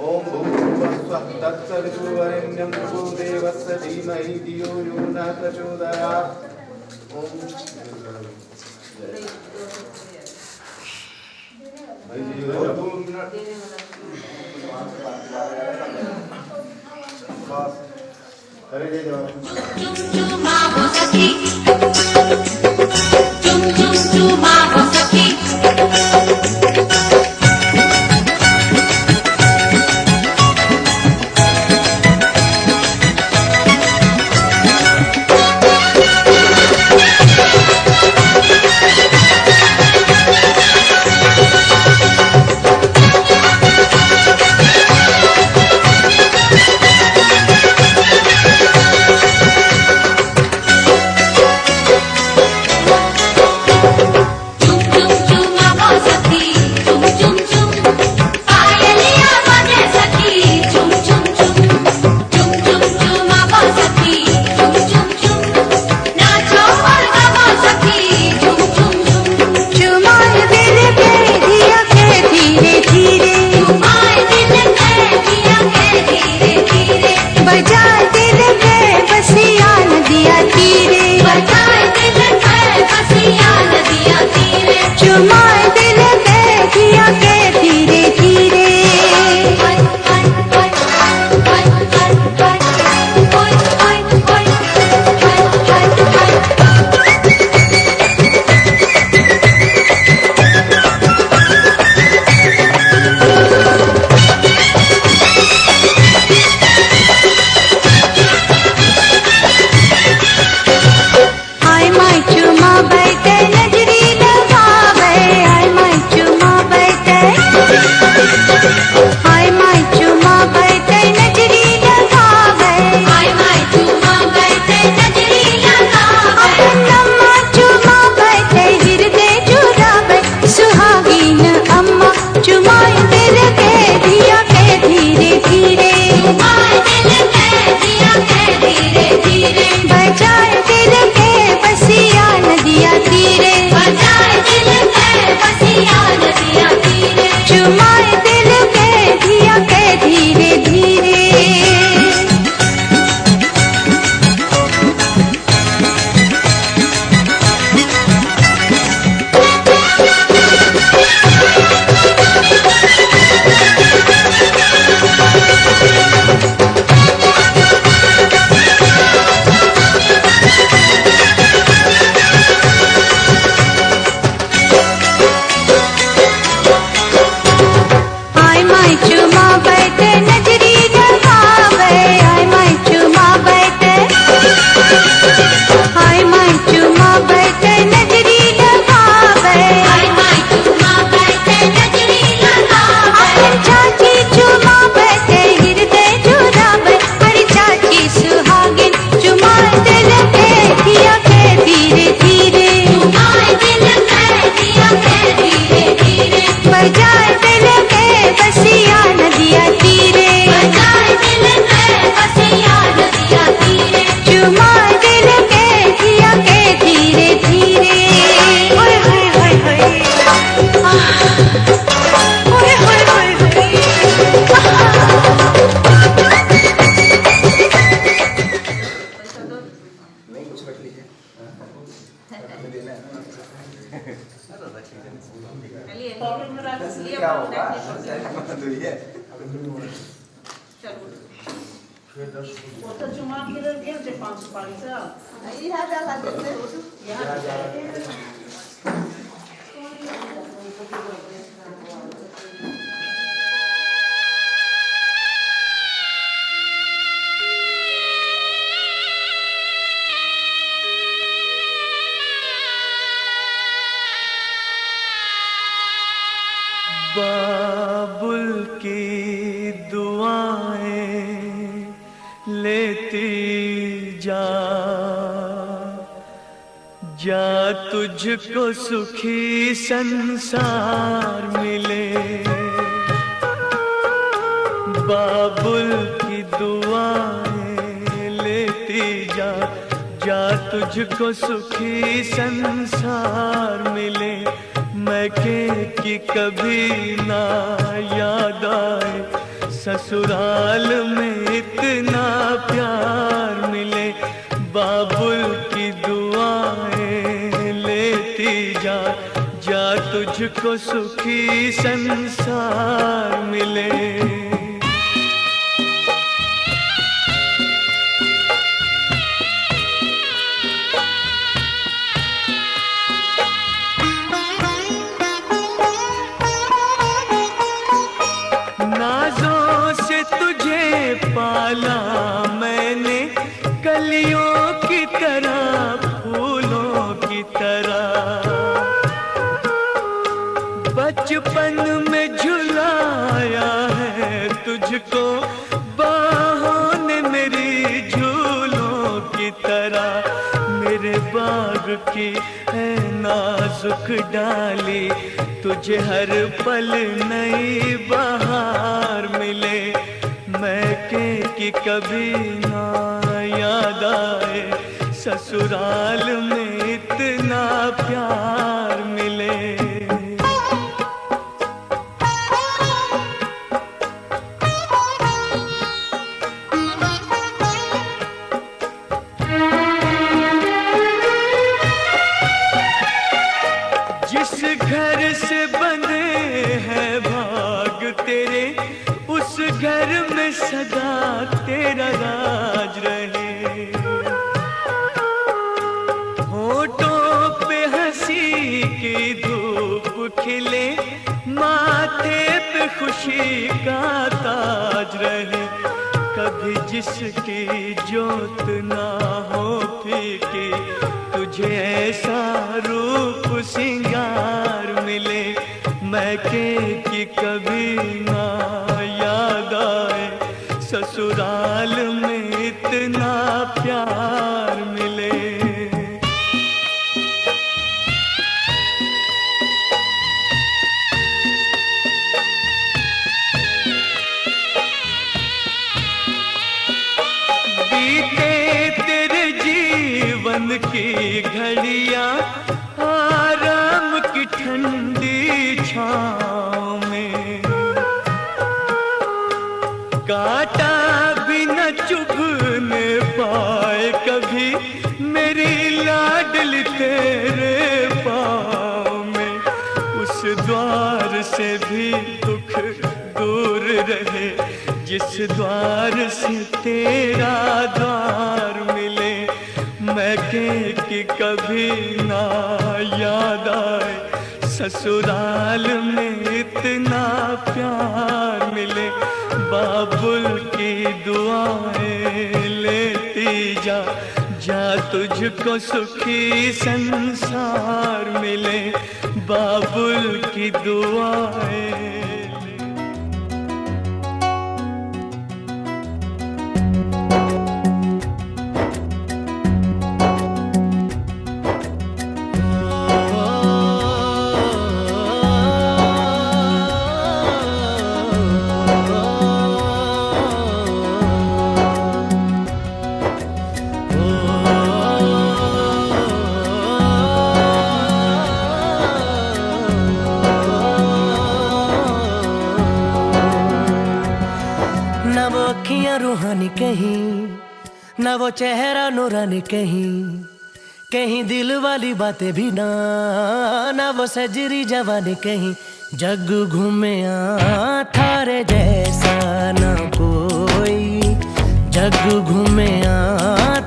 ओम भूर्भुवस्सुः तत्सवितुर्वरेण्यं भर्गो देवस्य धीमहि धियो यो न प्रचोदयात्। ओम अरे दे दो चुमा हो सखी चुमा हो सखी देना है ना। चलिए क्या होगा तो ये वो तो चुमा के लिए दे 500 पानी से यहाँ डाला देते बाबुल की दुआएं लेती जा जा तुझको सुखी संसार मिले। बाबुल की दुआएं लेती जा जा तुझको सुखी संसार मिले। मैके की कभी ना याद आए ससुराल में इतना प्यार मिले। बाबुल की दुआएं लेती जा जा तुझको सुखी संसार मिले। नाज़ों से तुझे पाला मैंने कलियों की तरह फूलों की तरह। बचपन में झुलाया है तुझको बाहों ने मेरी झूलों की तरह। मेरे बाग की है नाजुक डाली तुझे हर पल नई बहार मिले। मैके की कभी ना याद आए ससुराल में इतना प्यार मिले। जिस घर से बंधे हैं भाग तेरे उस घर में सदा तेरा राज रहे। होठों पे हंसी की धूप खिले माथे पे खुशी का ताज रहे। कभी जिसकी जोत ना हो फीकी तुझे ऐसा रूप सिंगार मिले। मैके की कभी ना याद आए ससुराल में इतना प्यार मिले। बीते तेरे जीवन की घड़ियां आराम की ठंडी छाँव में। कांटा भी न चुभने पाए कभी मेरी लाडली तेरे पाँव में। उस द्वार से भी दुख दूर रहे जिस द्वार से तेरा द्वार मिले। मैके की कभी ना याद आए ससुराल में इतना प्यार मिले। बाबुल की दुआएं लेती जा जा तुझको सुखी संसार मिले। बाबुल की दुआएं रूहानी कहीं न वो चेहरा नूरानी कहीं। कहीं दिल वाली बातें भी ना वो सजरी जवानी कहीं जग घूमे थारे जैसा ना कोई, जग घूमे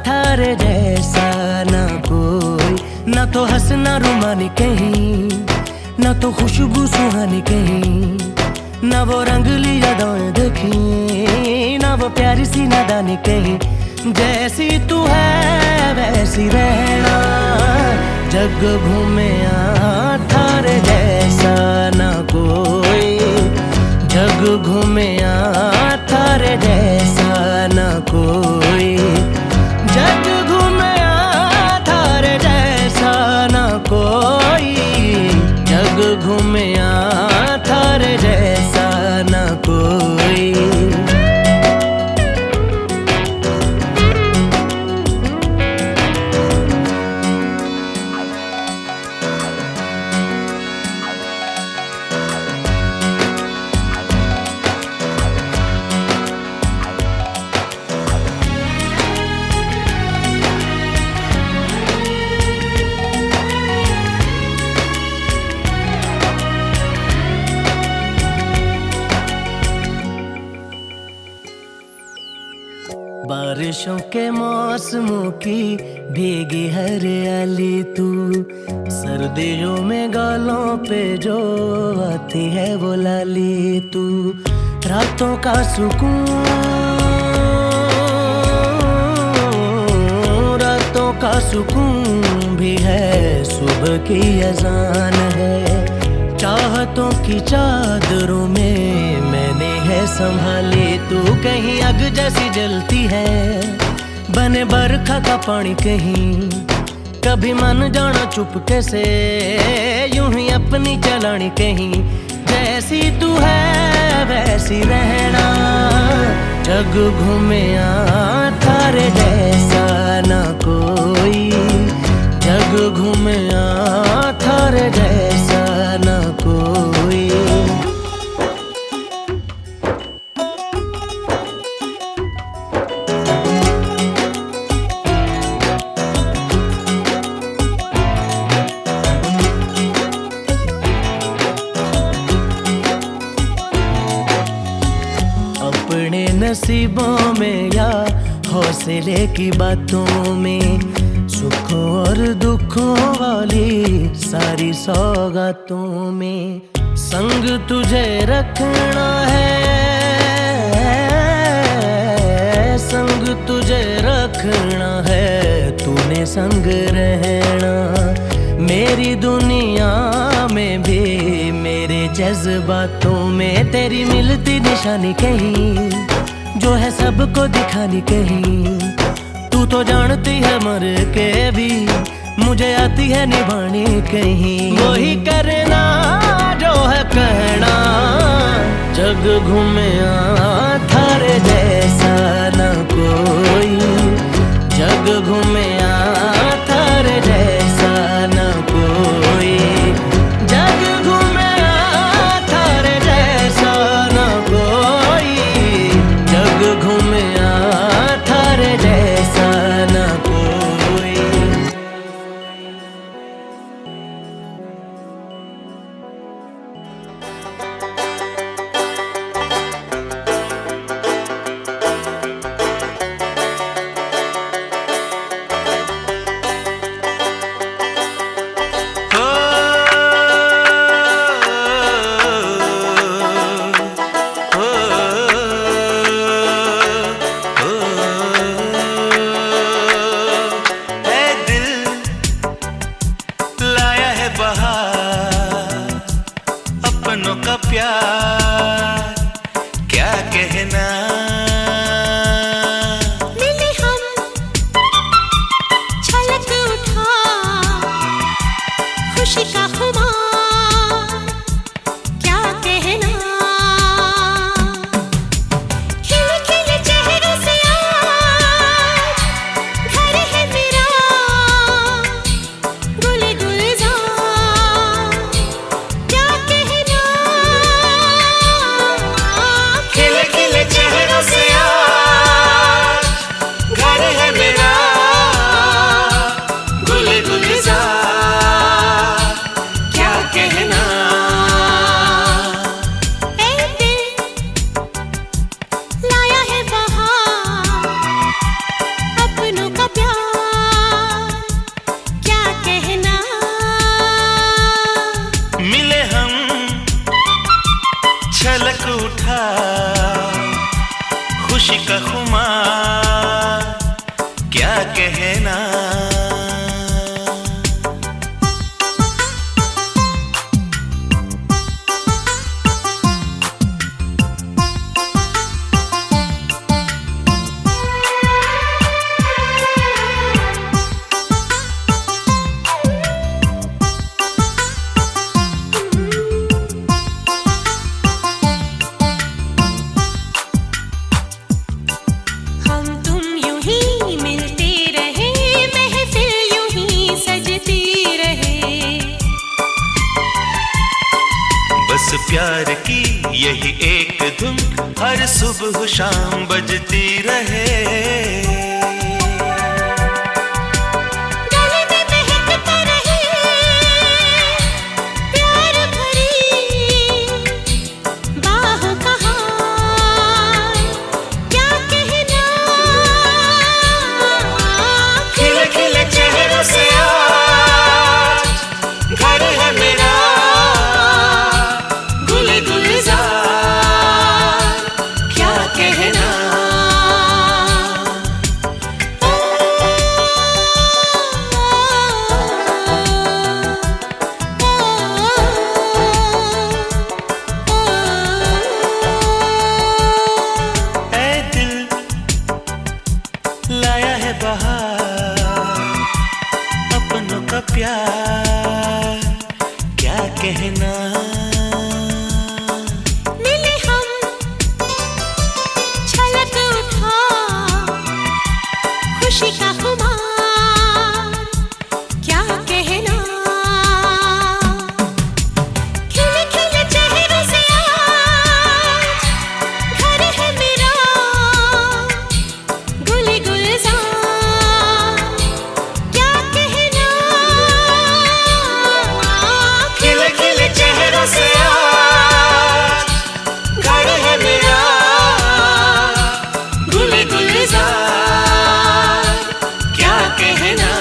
थारे जैसा ना कोई। ना तो हंसना रुमानी कहीं, ना तो खुशबू सुहानी कहीं, ना वो रंगली यादें देखी, ना वो प्यारी सी नादानी कहीं। जैसी तू है वैसी रहना, जग घूमे थारे जैसा ना कोई, जग घूमे थारे जैसा ना कोई, जग घूमे थारे जैसा ना कोई, जग घूमे थारे जैसा ना कोई। बारिशों के मौसमों की भीगी हरियाली तू, सर्दियों में गालों पे जो आती है वो लाली तू। रातों का सुकून, रातों का सुकून भी है, सुबह की अजान है। चाहतों की चादरों में मैंने है संभाली तू, कहीं आग जैसी जलती है बने बरखा का पानी कहीं। कभी मन जाना चुपके से यूं ही अपनी चलानी कहीं। जैसी तू है वैसी रहना, जग घूमे थारे जैसा ना कोई, जग घूमे थारे जैसा ना कोई। अपने नसीबों में या हौसले की बातों में, सुखों और दुखों वाली सारी सौगातों में संग तुझे रखना है, संग तुझे रखना है, तूने संग रहना। मेरी दुनिया में भी मेरे जज्बातों में तेरी मिलती निशानी कहीं, जो है सबको दिखानी कहीं। तू तो जानती है मर के भी मुझे आती है निभानी कहीं। वही करना जो है कहना, जग घूमे थारे जैसा ना कोई, जग घूमे थारे जैसा ना कोई, जग घूमे थारे जैसा ना कोई, जग घूमे थारे जैसा ना कोई। खुशी का खुमार क्या कहना। प्यार की यही एक धुन हर सुबह शाम बजती रहे। गले में महकता रहे प्यार भरी बाह का हार क्या कहना। खिले खिले चेहरों से आज घर है मेरा लाया है बहार अपनों का प्यार क्या कहना। मिले हम छलक उठा खुशी का खुमार क्या कहना। खिले खिले चेहरों से आज घर है मेरा गुल गुलजार क्या कहना। खिले खिले चेहरों से आज घर है मेरा गुल गुलजार क्या कहना।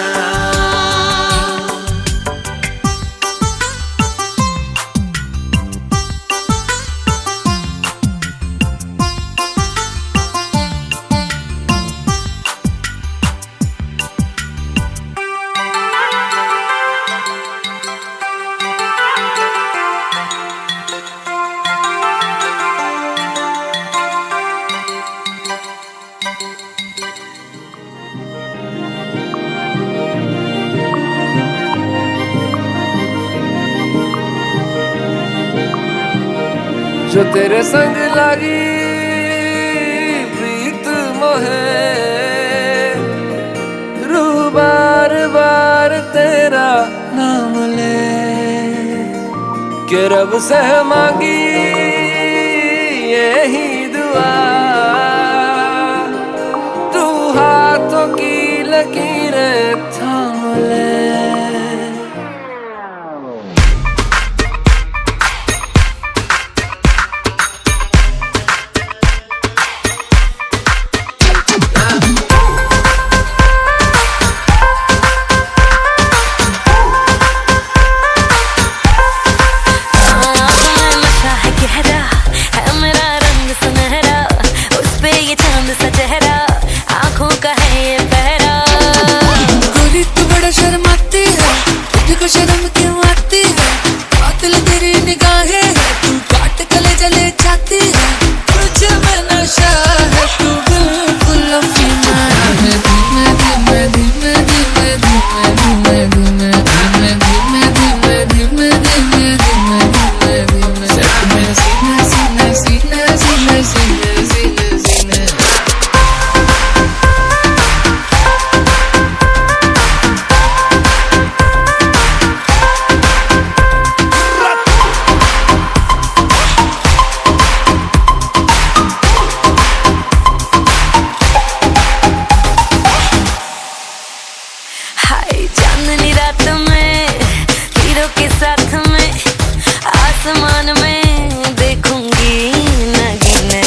जो तेरे संग लगी प्रीत मोहे रूह बार बार तेरा नाम ले के रब से मांगी यही दुआ तू हाथों की लकीरें थाम ले। शर्म क्यों आती है कातिल तेरी निगाहें है तू काट गले जले जाती है तुझे में नशा है तू बिल्कुल अफीना है। धीमे धीमे धीमे धीमे धीमे धीमे धीमे धीमे धीमे धीमे धीमे धीमे धीमे सच में सीने सीने सीने सीने सीने सीने सीने चांदनी रात में हीरो के साथ में आसमान में देखूंगी नगीने।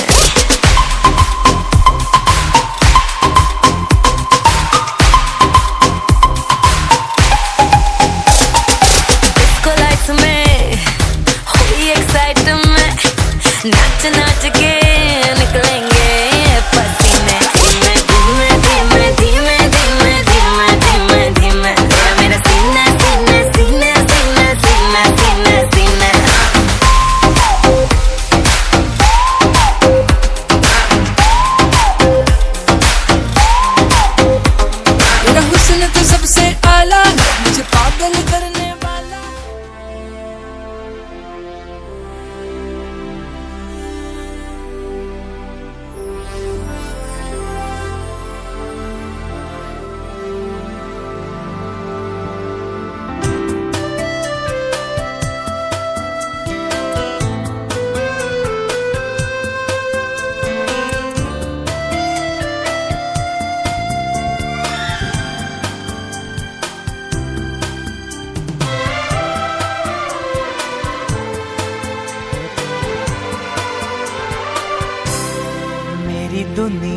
डिस्को लाइट्स में हुई एक्साइटमेंट नाच नाच के निकलेंगे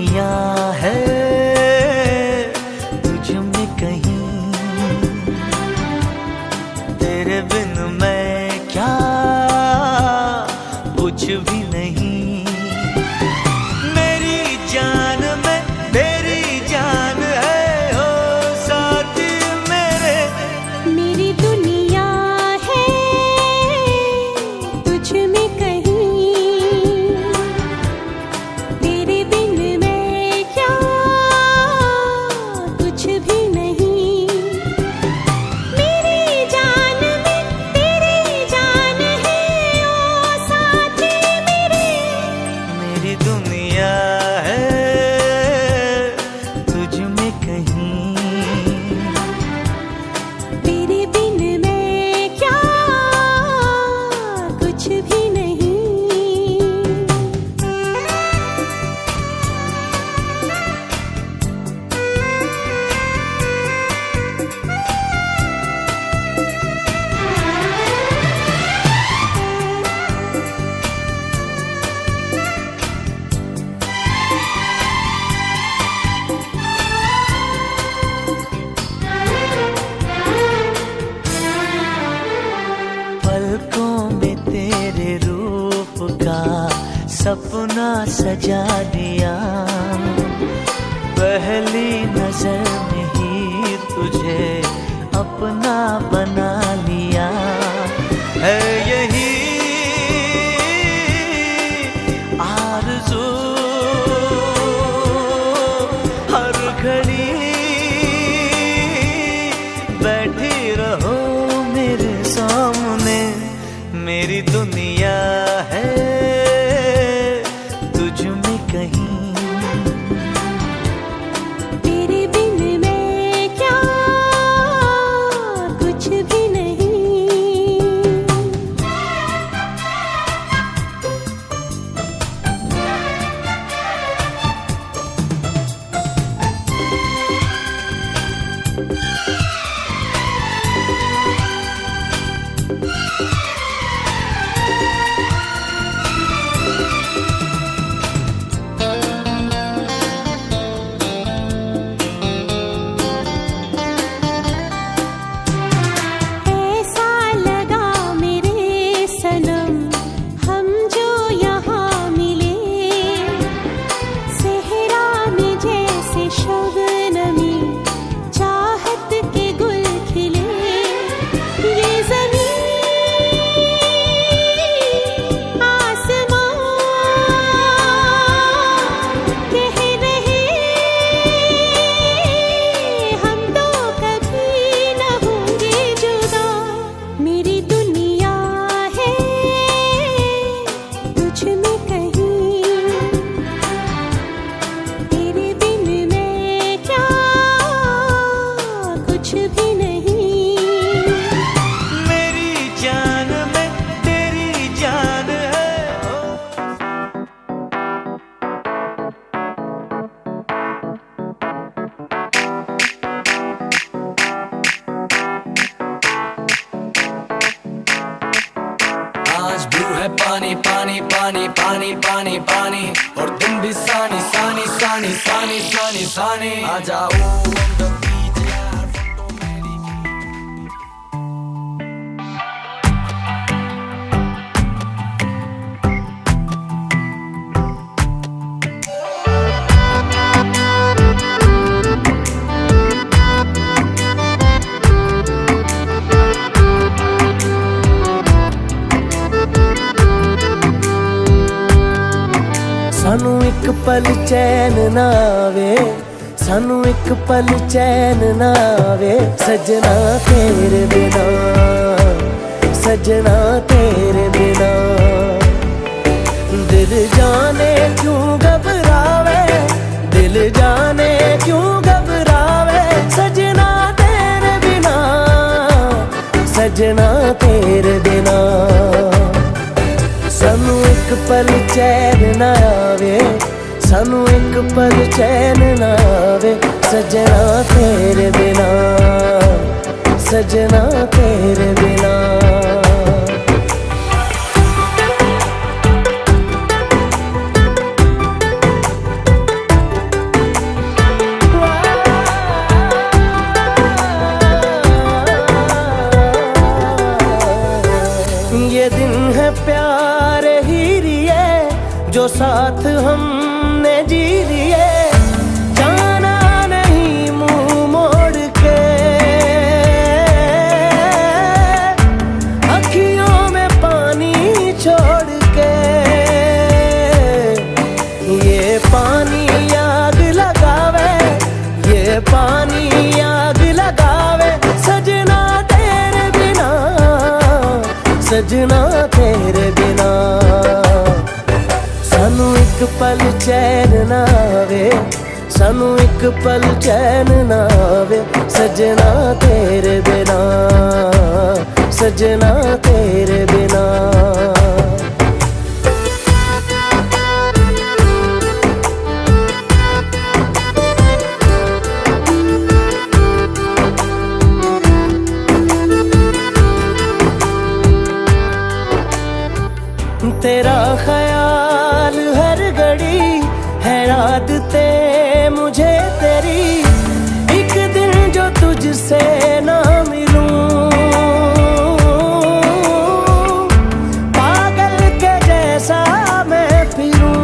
दुनिया है तुझ में कहीं, तेरे बिन मैं क्या कुछ भी नहीं। मेरी जान में तेरी जान है ओ साथी मेरे। मेरी दुनिया है तुझ में कहीं, तेरे बिन मैं क्या कुछ भी नहीं। मेरी जान में तेरी जान है ओ साथी मेरे। मेरी दुनिया है तुझ में कहीं, तेरे बिन मैं क्या कुछ भी नहीं। पलकों में तेरे रूप का सपना सजा दिया। पहली नजर में ही तुझे अपना बना लिया। है यही आरज़ू हर घड़ी बैठी रहो मेरे सामने। मेरी दुनिया है तुझ में कहीं, तेरे बिन मैं क्या कुछ भी नहीं। ऐसा लगा मेरे सनम हम जो यहाँ मिले, सहरा में जैसे शबनमी चाहत के गुल खिले। ये ज़मीन आसमां कह रहे हम तो कभी न होंगे जुदा। मेरी दुनिया है तुझ में कहीं, तेरे बिन मैं क्या कुछ भी नहीं। मेरी जान में तेरी जान है ओ। आज ब्लू है पानी पानी पानी पानी पानी पानी, और दिन भी सानी सानी सानी सानी सानी सानी। आ जाओ सानू एक पल चैन ना आवे, सानू एक पल चैन ना आवे। सजना तेरे बिना, सजना तेरे बिना। दिल जाने क्यों घबरावे, दिल जाने क्यों घबरावे। सजना तेरे बिना, सजना तेरे बिना। सानू एक पल चैन ना आवे, सानू एक पल चैन ना आवे। सजना तेरे बिना, सजना तेरे बिना। ये दिन है प्यारे ही लिए जो साथ हमने जी लिए, जाना नहीं मुंह मोड़ के, अखियों में पानी छोड़ के। ये पानी आग लगावे, ये पानी आग लगावे, सजना तेरे बिना, सजना तेरे बिना। सानू एक पल चैन ना आवे, सानू एक पल चैन ना आवे, सजना तेरे बिना, सजना तेरे बिना। तेरा ख्याल हर घड़ी है आदते मुझे तेरी, एक दिन जो तुझसे ना मिलूं, पागल के जैसा मैं फिरूं।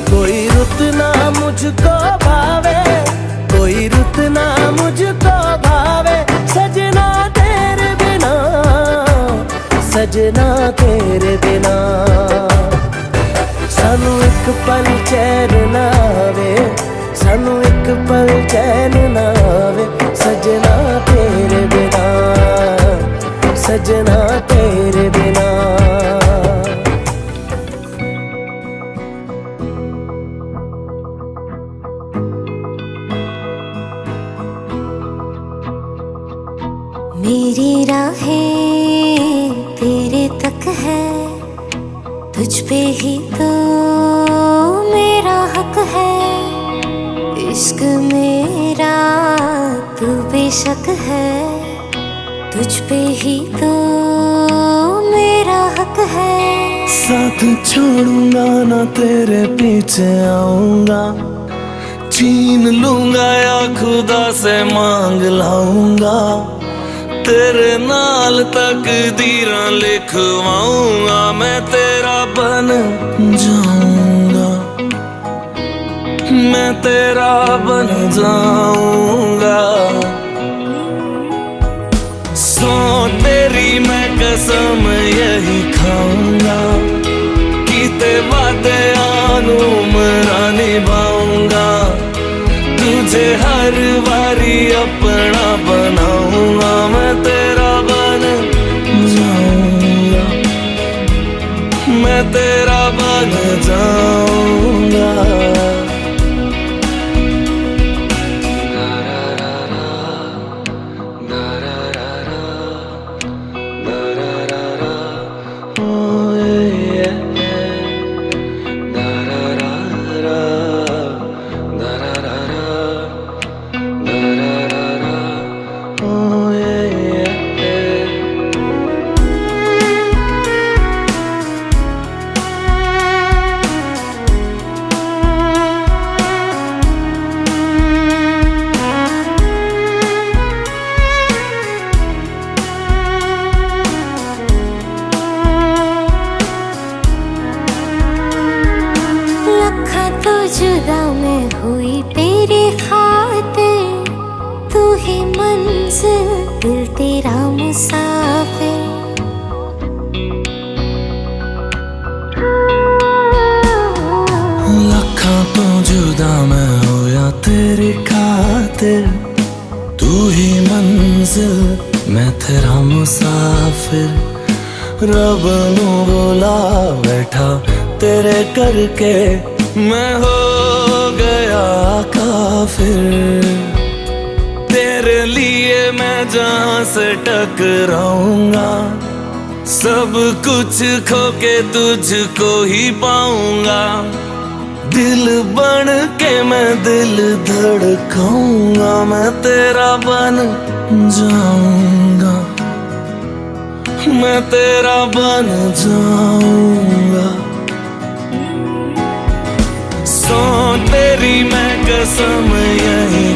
कोई रुत ना मुझको भावे, कोई रुत ना मुझको भावे, सजना तेरे बिना, सजना तेरे बिना। सानू एक पल चैन ना आवे, सानू एक पल चैन ना आवे, सजना तेरे बिना, सजना तेरे बिना। मेरी राहें तेरे तक है, तुझ पे ही तो मेरा हक है। इश्क मेरा तू बेशक है, तुझ पे ही तो मेरा हक है। साथ छोड़ूंगा ना तेरे पीछे आऊंगा, छीन लूंगा या खुदा से मांग लाऊंगा, तेरे नाल तकदीरां लिखवाऊंगा, मैं तेरा बन जाऊंगा, मैं तेरा बन जाऊंगा। सो तेरी मैं कसम यही खाऊंगा, कीते वादे आनू मरा निभाऊंगा, तुझे हर बारी अपना बनाऊंगा, मैं तेरा बन जाऊंगा, मैं तेरा बन जाऊंगा। जुदा मैं हुई तेरे खातिर, तू ही मंजिल दिल तेरा मुसाफिर। लखा तो जुदा मैं होया तेरे खातिर, तू ही मंजिल मैं तेरा मुसाफिर। रब नू बोला बैठा तेरे करके, मैं हो गया काफिर। तेरे लिए मैं जहां से टकराऊंगा, सब कुछ खो के तुझको ही पाऊंगा। दिल बन के मैं दिल धड़काऊंगा, मैं तेरा बन जाऊंगा, मैं तेरा बन जाऊंगा। सो तेरी मैं कसम यही